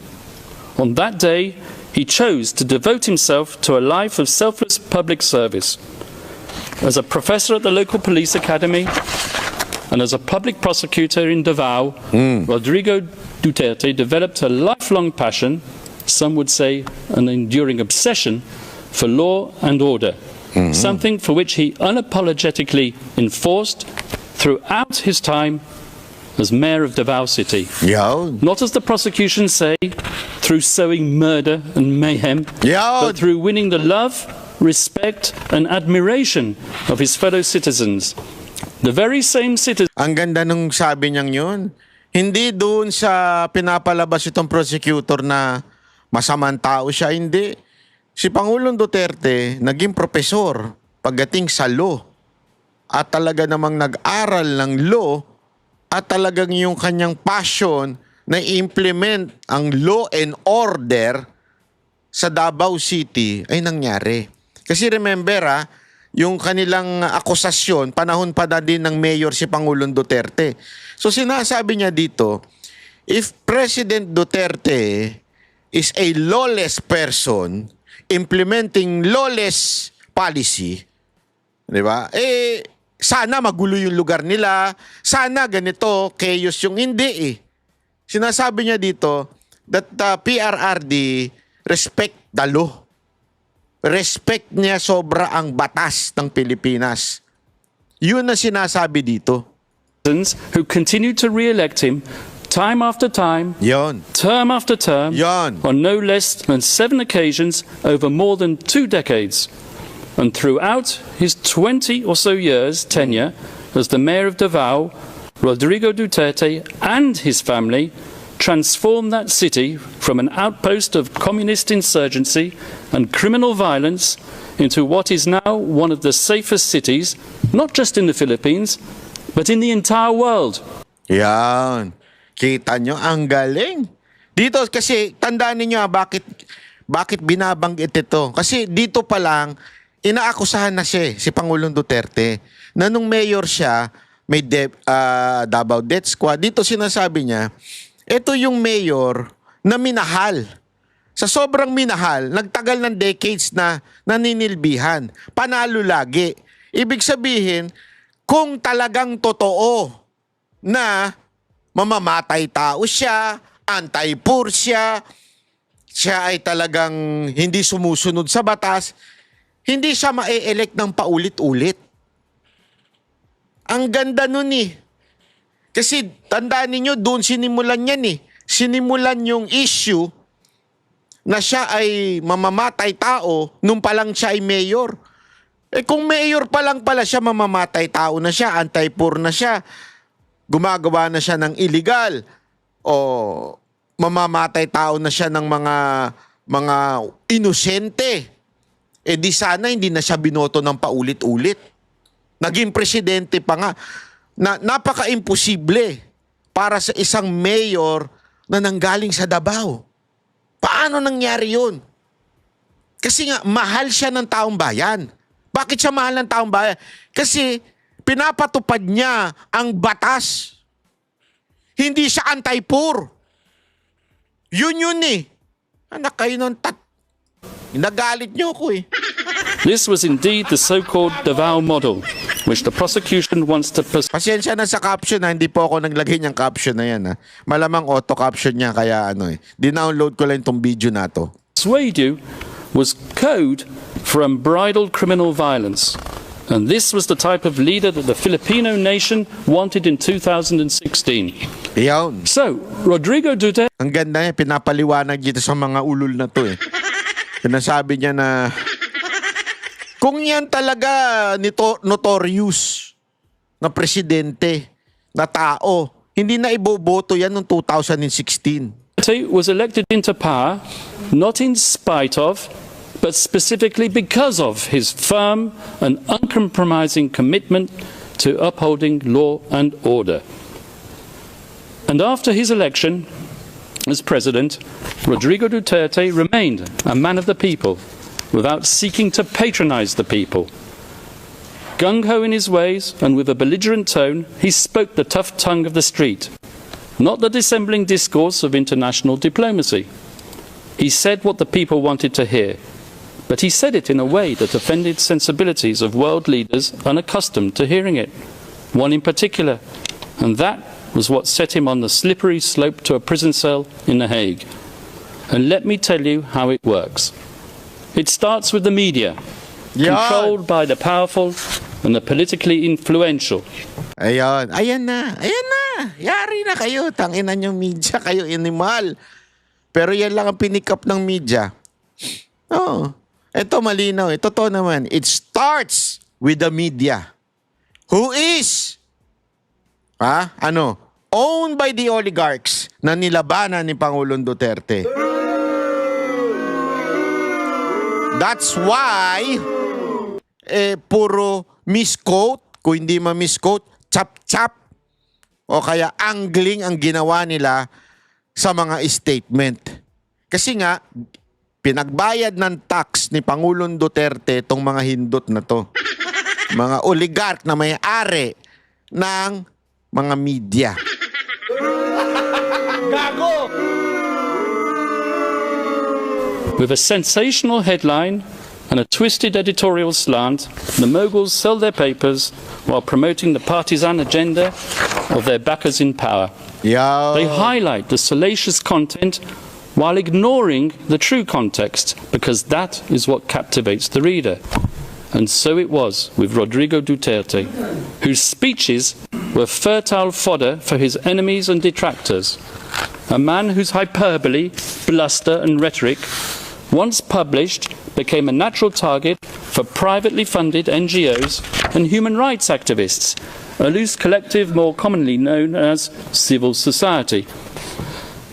On that day, he chose to devote himself to a life of selfless public service. As a professor at the local police academy and as a public prosecutor in Davao, Rodrigo Duterte developed a lifelong passion, some would say an enduring obsession, for law and order, something for which he unapologetically enforced throughout his time as mayor of Davao City. Yawn. Not as the prosecution say, through sowing murder and mayhem, but through winning the love, respect and admiration of his fellow citizens. The very same citizens. Ang ganda nung sabi niyang yun. Hindi doon sa pinapalabas itong prosecutor na masamang tao siya, hindi. Si Pangulong Duterte naging profesor pagdating sa law at talaga namang nag-aral ng law at talagang yung kanyang passion na implement ang law and order sa Davao City ay nangyari. Kasi remember yung kanilang akusasyon, panahon pa na din ng mayor si Pangulong Duterte. So sinasabi niya dito, if President Duterte is a lawless person implementing lawless policy, di ba? Sana magulo yung lugar nila, sana ganito, chaos yung hindi Sinasabi niya dito that PRRD respect the law. Respect niya sobra ang batas ng Pilipinas. Yun na sinasabi dito. Who continued to re-elect him time after time, Yon. term after term, Yon. on no less than 7 occasions over more than 2 decades. And throughout his 20 or so years tenure as the mayor of Davao, Rodrigo Duterte and his family transformed that city from an outpost of communist insurgency and criminal violence into what is now one of the safest cities, not just in the Philippines, but in the entire world. Yan. Kita nyo, ang galing. Dito kasi, tandaan niyo bakit binabanggit ito. Kasi dito pa lang, inaakusahan na siya si Pangulong Duterte na nung mayor siya, may Davao Death Squad. Dito sinasabi niya, ito yung mayor na minahal. Sa sobrang minahal, nagtagal ng decades na naninilbihan. Panalo lagi. Ibig sabihin, kung talagang totoo na mamamatay tao siya, anti-poor siya ay talagang hindi sumusunod sa batas, hindi siya ma-elect ng paulit-ulit. Ang ganda nun Kasi tandaan ninyo, doon sinimulan yan Sinimulan yung issue na siya ay mamamatay tao nung palang siya ay mayor. Kung mayor pa lang pala siya, mamamatay tao na siya, anti-poor na siya, gumagawa na siya ng illegal, o mamamatay tao na siya ng mga inosente, di sana hindi na siya binoto ng paulit-ulit. Naging presidente pa nga. Napaka-imposible para sa isang mayor na nanggaling sa Davao. Paano nangyari yun? Kasi nga, mahal siya ng taong bayan. Bakit siya mahal ng taong bayan? Kasi pinapatupad niya ang batas. Hindi siya anti-poor. Yun Anak kayo ng nagalit niyo ako This was indeed the so-called Davao model, which the prosecution wants to Pasensya na sa caption hindi po ako naglagay niyang caption na yan Malamang auto-caption niya kaya Dinownload ko lang itong video na to. persuade you was code for unbridled criminal violence. And this was the type of leader that the Filipino nation wanted in 2016. Iyon. So, Rodrigo Duterte... Ang ganda niya, pinapaliwanag dito sa mga ulol na to Sinasabi niya na kung yan talaga notorious na presidente, na tao, hindi na iboboto yan noong 2016. was elected into power not in spite of, but specifically because of his firm and uncompromising commitment to upholding law and order. And after his election as president, Rodrigo Duterte remained a man of the people without seeking to patronize the people. Gung-ho in his ways and with a belligerent tone, he spoke the tough tongue of the street, not the dissembling discourse of international diplomacy. He said what the people wanted to hear, but he said it in a way that offended sensibilities of world leaders unaccustomed to hearing it, one in particular, and that was what set him on the slippery slope to a prison cell in The Hague. And let me tell you how it works. It starts with the media, controlled by the powerful and the politically influential. Ayan na. Yari na kayo, tanginan yung media, kayo animal. Pero yan lang ang pinikap ng media. Ito malinaw. Totoo naman. It starts with the media. Who is owned by the oligarchs na nilabanan ni Pangulong Duterte. That's why puro misquote, kung hindi ma-misquote, chap-chap o kaya angling ang ginawa nila sa mga statement. Kasi nga, pinagbayad ng tax ni Pangulong Duterte itong mga hindot na to. Mga oligarch na may-ari ng mga media. Gago! With a sensational headline and a twisted editorial slant, the moguls sell their papers while promoting the partisan agenda of their backers in power. Yo. They highlight the salacious content while ignoring the true context, because that is what captivates the reader. And so it was with Rodrigo Duterte, whose speeches were fertile fodder for his enemies and detractors. A man whose hyperbole, bluster and rhetoric, once published, became a natural target for privately funded NGOs and human rights activists, a loose collective more commonly known as civil society.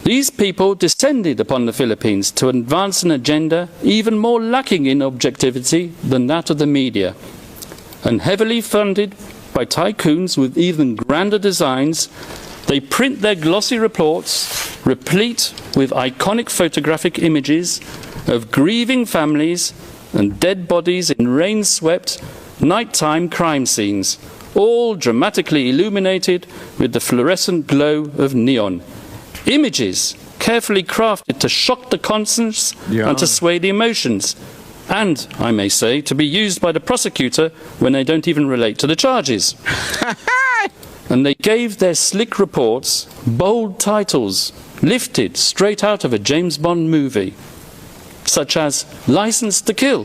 These people descended upon the Philippines to advance an agenda even more lacking in objectivity than that of the media, and heavily funded by tycoons with even grander designs, they print their glossy reports, replete with iconic photographic images of grieving families and dead bodies in rain-swept, nighttime crime scenes, all dramatically illuminated with the fluorescent glow of neon. Images carefully crafted to shock the conscience and to sway the emotions, and, I may say, to be used by the prosecutor when they don't even relate to the charges. And they gave their slick reports bold titles lifted straight out of a James Bond movie, such as License to Kill,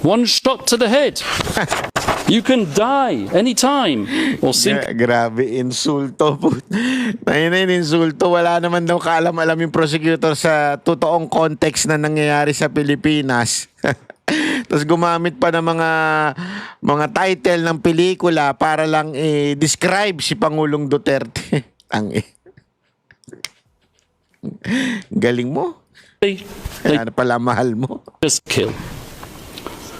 One Shot to the Head, You Can Die Anytime, or Grabe, insulto po. Ayun insulto. Wala naman daw kaalam-alam yung prosecutor sa totoong context na nangyayari sa Pilipinas. Tapos gumamit pa ng mga title ng pelikula para lang describe si Pangulong Duterte. Galing mo. Ano pala mahal mo? Just kill.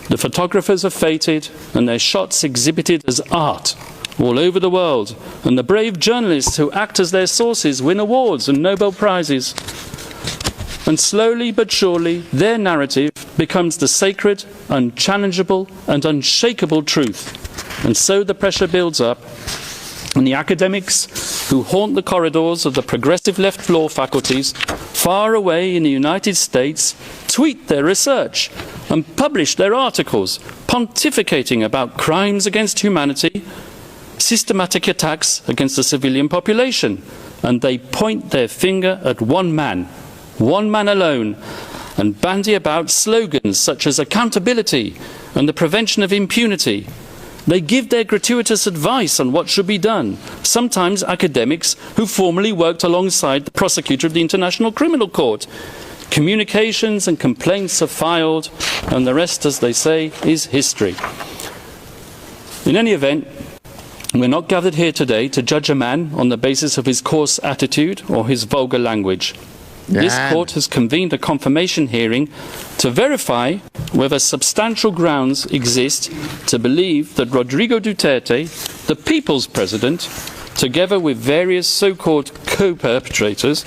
The photographers are fated and their shots exhibited as art all over the world, and the brave journalists who act as their sources win awards and Nobel Prizes. And slowly but surely their narrative becomes the sacred, unchallengeable and unshakable truth. And so the pressure builds up, and the academics who haunt the corridors of the progressive left law faculties far away in the United States tweet their research and publish their articles pontificating about crimes against humanity, systematic attacks against the civilian population, and they point their finger at one man alone, and bandy about slogans such as accountability and the prevention of impunity. They give their gratuitous advice on what should be done, sometimes academics who formerly worked alongside the prosecutor of the International Criminal Court. Communications and complaints are filed, and the rest, as they say, is history. In any event, we're not gathered here today to judge a man on the basis of his coarse attitude or his vulgar language. This court has convened a confirmation hearing to verify whether substantial grounds exist to believe that Rodrigo Duterte, the people's president, together with various so-called co-perpetrators,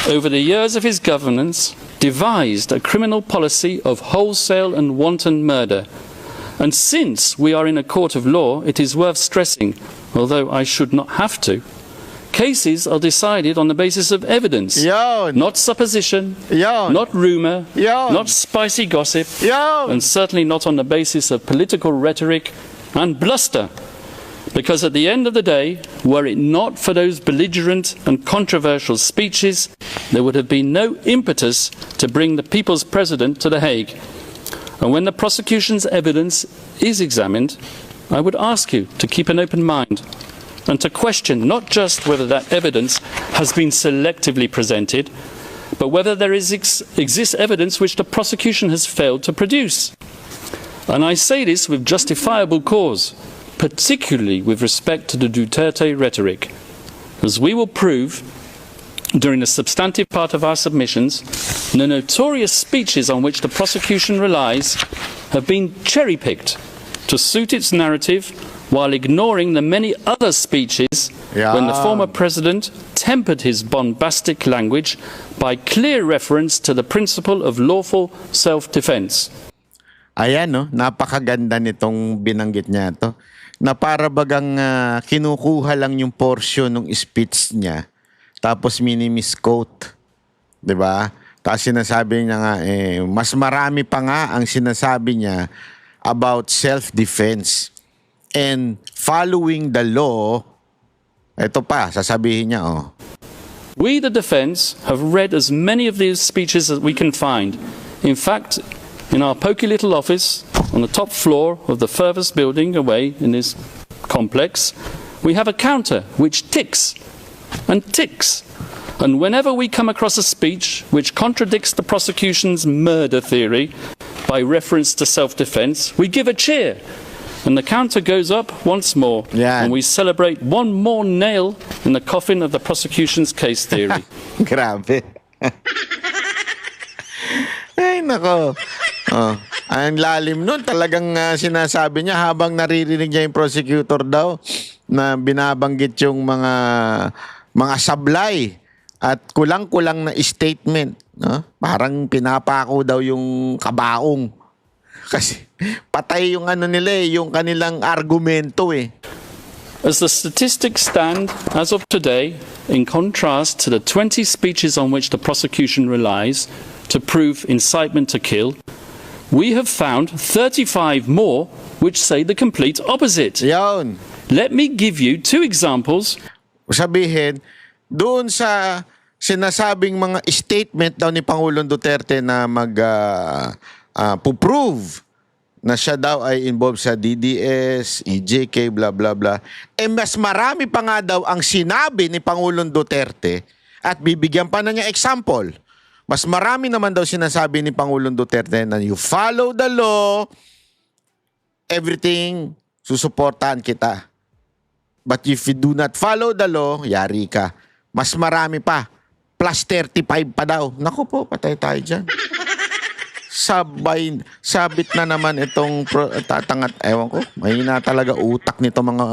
over the years of his governance, devised a criminal policy of wholesale and wanton murder. And since we are in a court of law, it is worth stressing, although I should not have to, cases are decided on the basis of evidence, not supposition, not rumour, not spicy gossip, and certainly not on the basis of political rhetoric and bluster. Because at the end of the day, were it not for those belligerent and controversial speeches, there would have been no impetus to bring the people's president to The Hague. And when the prosecution's evidence is examined, I would ask you to keep an open mind and to question not just whether that evidence has been selectively presented, but whether there exists evidence which the prosecution has failed to produce. And I say this with justifiable cause, particularly with respect to the Duterte rhetoric, as we will prove during the substantive part of our submissions. The notorious speeches on which the prosecution relies have been cherry-picked to suit its narrative, while ignoring the many other speeches when the Yeah. former president tempered his bombastic language by clear reference to the principle of lawful self-defense. Ayan, no? Napakaganda nitong binanggit niya to. Na para bagang kinukuha lang yung portion ng speech niya, tapos mini-misquote. 'Di ba? Tapos sinasabi niya nga, mas marami pa nga ang sinasabi niya about self-defense. And following the law, ito pa, sasabihin niya, We, the defence, have read as many of these speeches as we can find. In fact, in our poky little office on the top floor of the furthest building away in this complex, we have a counter which ticks and ticks. And whenever we come across a speech which contradicts the prosecution's murder theory by reference to self-defence, we give a cheer. And the counter goes up once more. Yeah. And we celebrate one more nail in the coffin of the prosecution's case theory. Grabe. Ay, nako. Ang lalim nun. Talagang sinasabi niya habang naririnig niya yung prosecutor daw na binabanggit yung mga sablay at kulang-kulang na statement. No? Parang pinapako daw yung kabaong. Kasi patay yung yung kanilang argumento eh. As the statistics stand as of today, in contrast to the 20 speeches on which the prosecution relies to prove incitement to kill, we have found 35 more which say the complete opposite. Yun. Let me give you two examples. Sabihin, doon sa sinasabing mga statement daw ni Pangulong Duterte na puprove na siya daw ay involved sa DDS, EJK, blah, blah, blah. Mas marami pa nga daw ang sinabi ni Pangulong Duterte at bibigyan pa na niya example. Mas marami naman daw sinasabi ni Pangulong Duterte na you follow the law, everything, susuportahan kita. But if you do not follow the law, yari ka. Mas marami pa. Plus 35 pa daw. Naku po, patay tayo dyan. Sabit na naman itong tatangat. Ewan ko, mahina talaga utak nito mga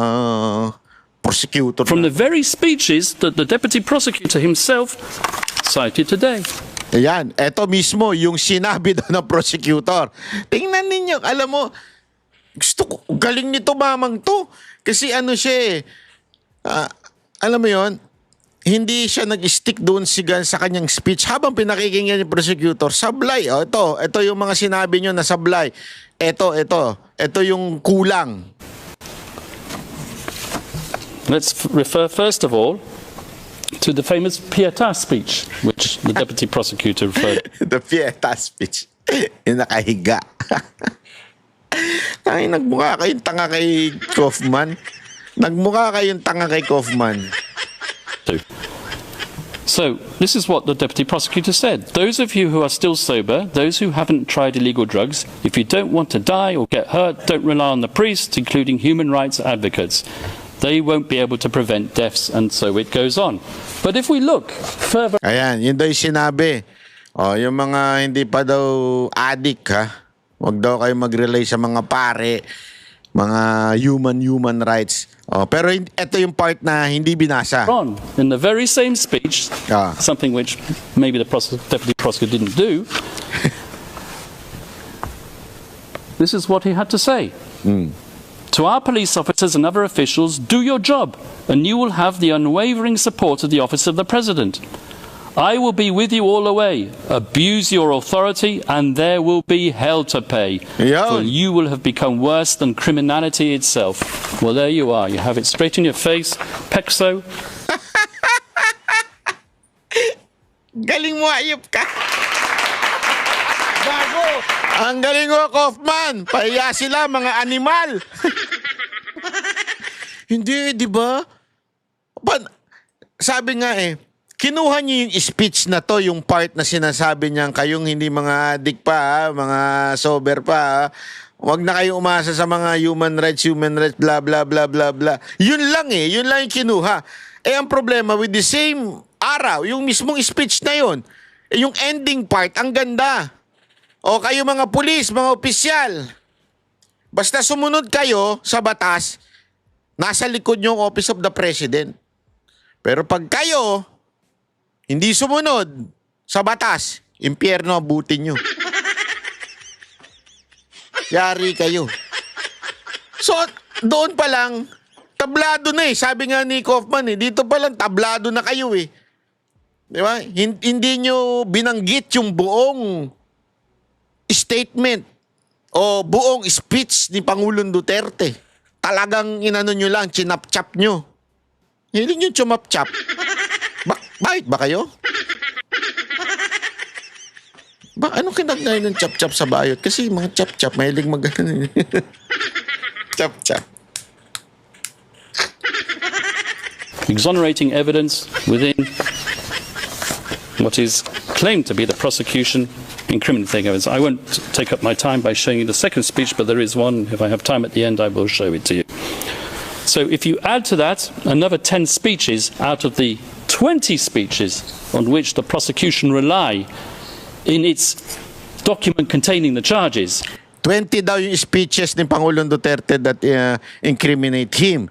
prosecutor. From the very speeches that the deputy prosecutor himself cited today. Ayan, eto mismo yung sinabi daw ng prosecutor. Tingnan ninyo, alam mo, gusto ko, galing nito mamang to. Kasi ano siya alam mo yon, hindi siya nag-stick doon sa kanyang speech habang pinakikinggan ni prosecutor. Sablay. Ito yung mga sinabi nyo na sablay. Ito yung kulang. Let's refer first of all to the famous Pietà speech, which the deputy prosecutor referred. The Pietà speech. Yung nakahiga. Nagmukha kayong tanga kay Kaufman. Nagmukha kayong tanga kay Kaufman. So, this is what the deputy prosecutor said. Those of you who are still sober, those who haven't tried illegal drugs, if you don't want to die or get hurt, don't rely on the priests, including human rights advocates. They won't be able to prevent deaths, and so it goes on. But if we look further... Ayan, yun daw yung sinabi. Yung mga hindi pa daw addict, huwag daw kayo mag-rely sa mga pare, mga human rights. Pero ito yung part na hindi binasa. In the very same speech, something which maybe the deputy prosecutor didn't do, this is what he had to say. To our police officers and other officials, do your job, and you will have the unwavering support of the office of the President. I will be with you all the way. Abuse your authority and there will be hell to pay. For you will have become worse than criminality itself. Well, there you are. You have it straight in your face. Pexo. Galing mo, ayop ka. Bago. Ang galing mo, Kaufman. Pahiya sila, mga animal. Hindi, di ba? Sabi nga kinuha niyo yung speech na to, yung part na sinasabi niyang kayong hindi mga addict pa, mga sober pa, huwag na kayong umasa sa mga human rights, blah, blah, blah, blah, blah. Yun lang yun lang yung kinuha. Ang problema with the same araw, yung mismong speech na yun, yung ending part, ang ganda. O kayo mga pulis, mga opisyal, basta sumunod kayo sa batas, nasa likod yung Office of the President. Pero pag kayo, hindi sumunod sa batas, impyerno abutin nyo. Yari kayo. So, doon pa lang, tablado na eh. Sabi nga ni Kaufman eh, dito pa lang tablado na kayo eh. Di ba? Hindi nyo binanggit yung buong statement o buong speech ni Pangulong Duterte. Talagang inano nyo lang, chinap-chap nyo. Hiling nyo chumap-chap. Bakit ba kayo? Anong kinagay ng chap-chap sa bayot? Kasi mga chap-chap, mahilig mag-ano. Chap-chap. Exonerating evidence within what is claimed to be the prosecution incriminating evidence. I won't take up my time by showing you the second speech, but there is one. If I have time at the end, I will show it to you. So if you add to that another 10 speeches out of the 20 speeches on which the prosecution rely in its document containing the charges. 20 daw yung speeches ni Pangulong Duterte that incriminate him.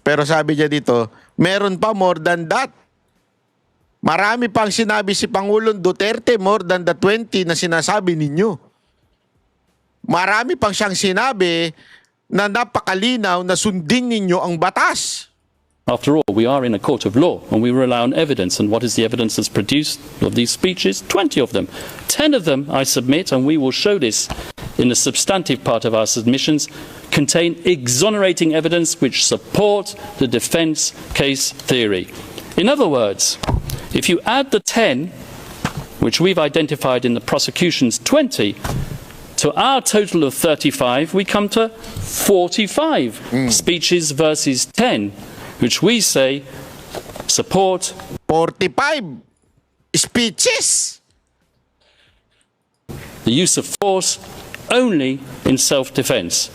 Pero sabi niya dito, meron pa more than that. Marami pang sinabi si Pangulong Duterte more than the 20 na sinasabi ninyo. Marami pang siyang sinabi na napakalinaw na sundin ninyo ang batas. After all, we are in a court of law and we rely on evidence. And what is the evidence that's produced of these speeches? 20 of them. 10 of them, I submit, and we will show this in the substantive part of our submissions, contain exonerating evidence which support the defence case theory. In other words, if you add the 10, which we've identified in the prosecution's 20, to our total of 35, we come to 45 speeches versus 10, which we say support 45 speeches. The use of force only in self-defense.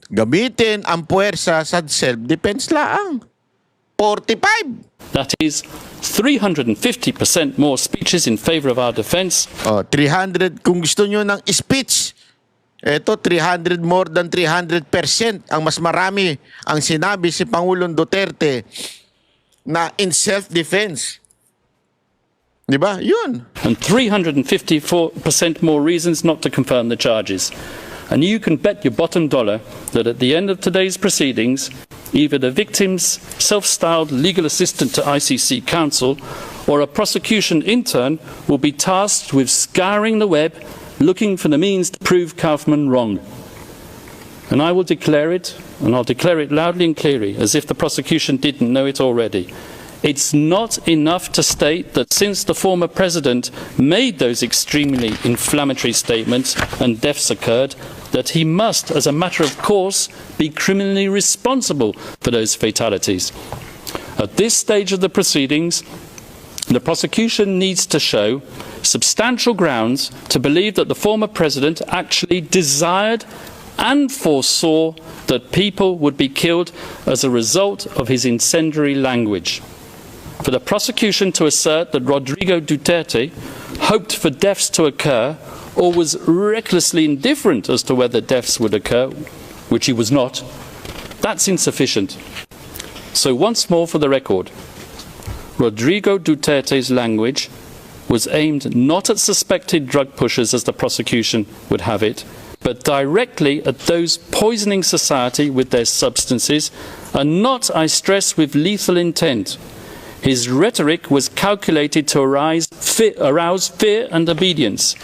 Gamitin ang puwersa sa self-defense laang. 45. That is 350% more speeches in favor of our defense. 300. Kung gusto nyo ng speech, eto 300, more than 300% ang mas marami ang sinabi si Pangulong Duterte na in self-defense. Di ba? Yun. And 354% more reasons not to confirm the charges. And you can bet your bottom dollar that at the end of today's proceedings, either the victim's self-styled legal assistant to ICC counsel or a prosecution intern will be tasked with scouring the web looking for the means to prove Kaufman wrong. And I will declare it, and I'll declare it loudly and clearly, as if the prosecution didn't know it already. It's not enough to state that since the former president made those extremely inflammatory statements and deaths occurred, that he must, as a matter of course, be criminally responsible for those fatalities. At this stage of the proceedings, the prosecution needs to show substantial grounds to believe that the former president actually desired and foresaw that people would be killed as a result of his incendiary language. For the prosecution to assert that Rodrigo Duterte hoped for deaths to occur or was recklessly indifferent as to whether deaths would occur, which he was not, that's insufficient. So once more for the record, Rodrigo Duterte's language was aimed not at suspected drug pushers as the prosecution would have it, but directly at those poisoning society with their substances, and not, I stress, with lethal intent. His rhetoric was calculated to arouse fear and obedience,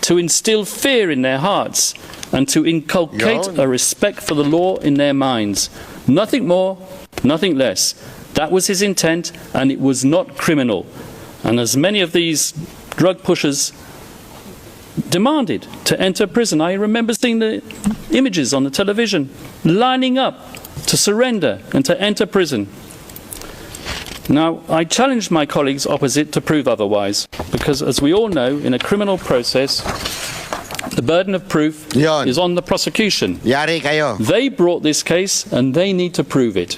to instill fear in their hearts, and to inculcate a respect for the law in their minds. Nothing more, nothing less. That was his intent, and it was not criminal. And as many of these drug pushers demanded to enter prison, I remember seeing the images on the television, lining up to surrender and to enter prison. Now, I challenge my colleagues opposite to prove otherwise, because as we all know, in a criminal process, the burden of proof is on the prosecution. Yari kayo. They brought this case and they need to prove it.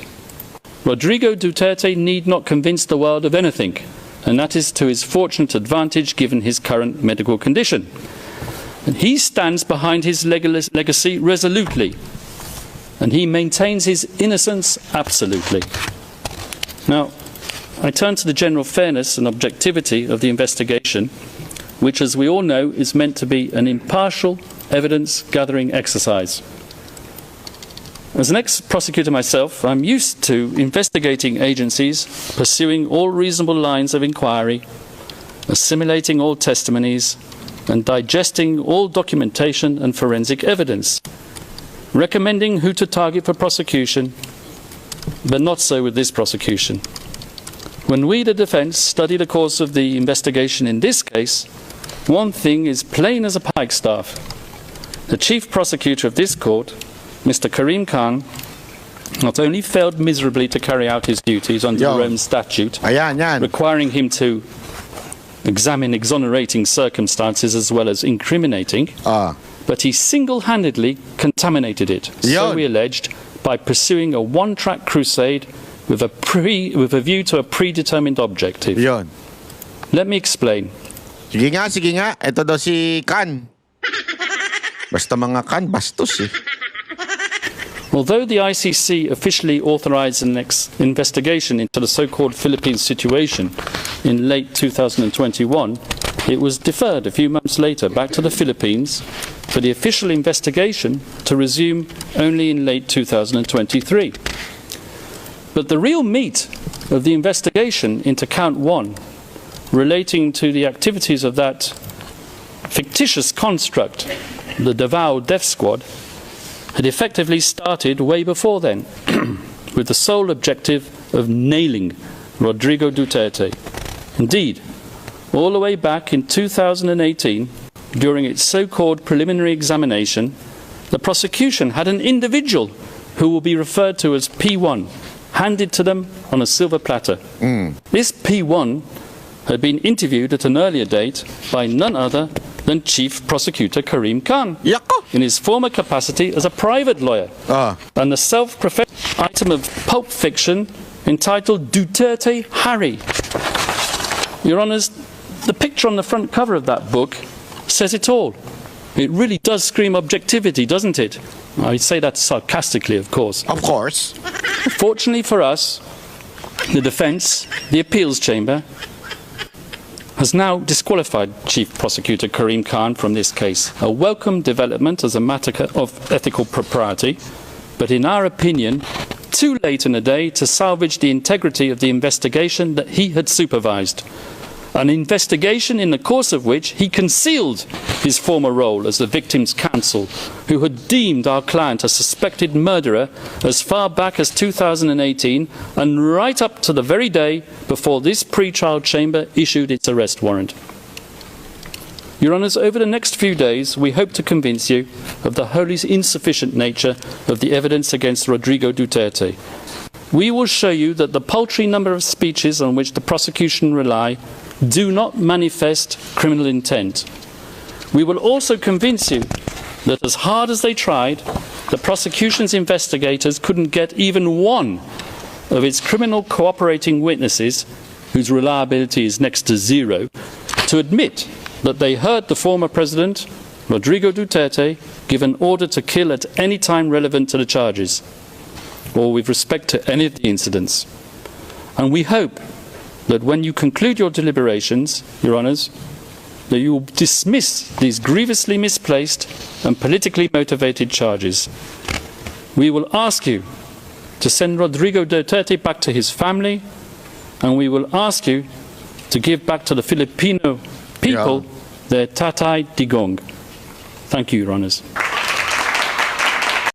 Rodrigo Duterte need not convince the world of anything, and that is to his fortunate advantage given his current medical condition. And he stands behind his legacy resolutely, and he maintains his innocence absolutely. Now, I turn to the general fairness and objectivity of the investigation, which, as we all know, is meant to be an impartial evidence-gathering exercise. As an ex-prosecutor myself, I'm used to investigating agencies pursuing all reasonable lines of inquiry, assimilating all testimonies, and digesting all documentation and forensic evidence, recommending who to target for prosecution, but not so with this prosecution. When we, the defence, study the course of the investigation in this case, one thing is plain as a pikestaff. The chief prosecutor of this court, Mr. Karim Khan, not only failed miserably to carry out his duties under the Rome Statute, requiring him to examine exonerating circumstances as well as incriminating, but he single-handedly contaminated it, so we alleged, by pursuing a one-track crusade with a view to a predetermined objective. Let me explain. Sige nga. Ito daw si Khan. Basta mga Khan, bastos eh. Although the ICC officially authorized an investigation into the so-called Philippine situation in late 2021, it was deferred a few months later back to the Philippines for the official investigation to resume only in late 2023. But the real meat of the investigation into Count 1, relating to the activities of that fictitious construct, the Davao Death Squad, had effectively started way before then, with the sole objective of nailing Rodrigo Duterte. Indeed, all the way back in 2018, during its so-called preliminary examination, the prosecution had an individual who will be referred to as P1, handed to them on a silver platter. This P1 had been interviewed at an earlier date by none other than Chief Prosecutor Karim Khan, in his former capacity as a private lawyer, and the self-professed item of pulp fiction entitled Duterte Harry. Your Honours, the picture on the front cover of that book says it all. It really does scream objectivity, doesn't it? I say that sarcastically, of course. Of course. Fortunately for us, the defence, the appeals chamber, has now disqualified Chief Prosecutor Karim Khan from this case. A welcome development as a matter of ethical propriety, but in our opinion, too late in the day to salvage the integrity of the investigation that he had supervised. An investigation in the course of which he concealed his former role as the victim's counsel, who had deemed our client a suspected murderer as far back as 2018 and right up to the very day before this pre-trial chamber issued its arrest warrant. Your Honours, over the next few days, we hope to convince you of the wholly insufficient nature of the evidence against Rodrigo Duterte. We will show you that the paltry number of speeches on which the prosecution rely do not manifest criminal intent. We will also convince you that as hard as they tried, the prosecution's investigators couldn't get even one of its criminal cooperating witnesses, whose reliability is next to zero, to admit that they heard the former president, Rodrigo Duterte, give an order to kill at any time relevant to the charges, or with respect to any of the incidents. And we hope that when you conclude your deliberations, Your Honours, that you will dismiss these grievously misplaced and politically motivated charges. We will ask you to send Rodrigo Duterte back to his family, and we will ask you to give back to the Filipino people their tatay digong. Thank you, Your Honours.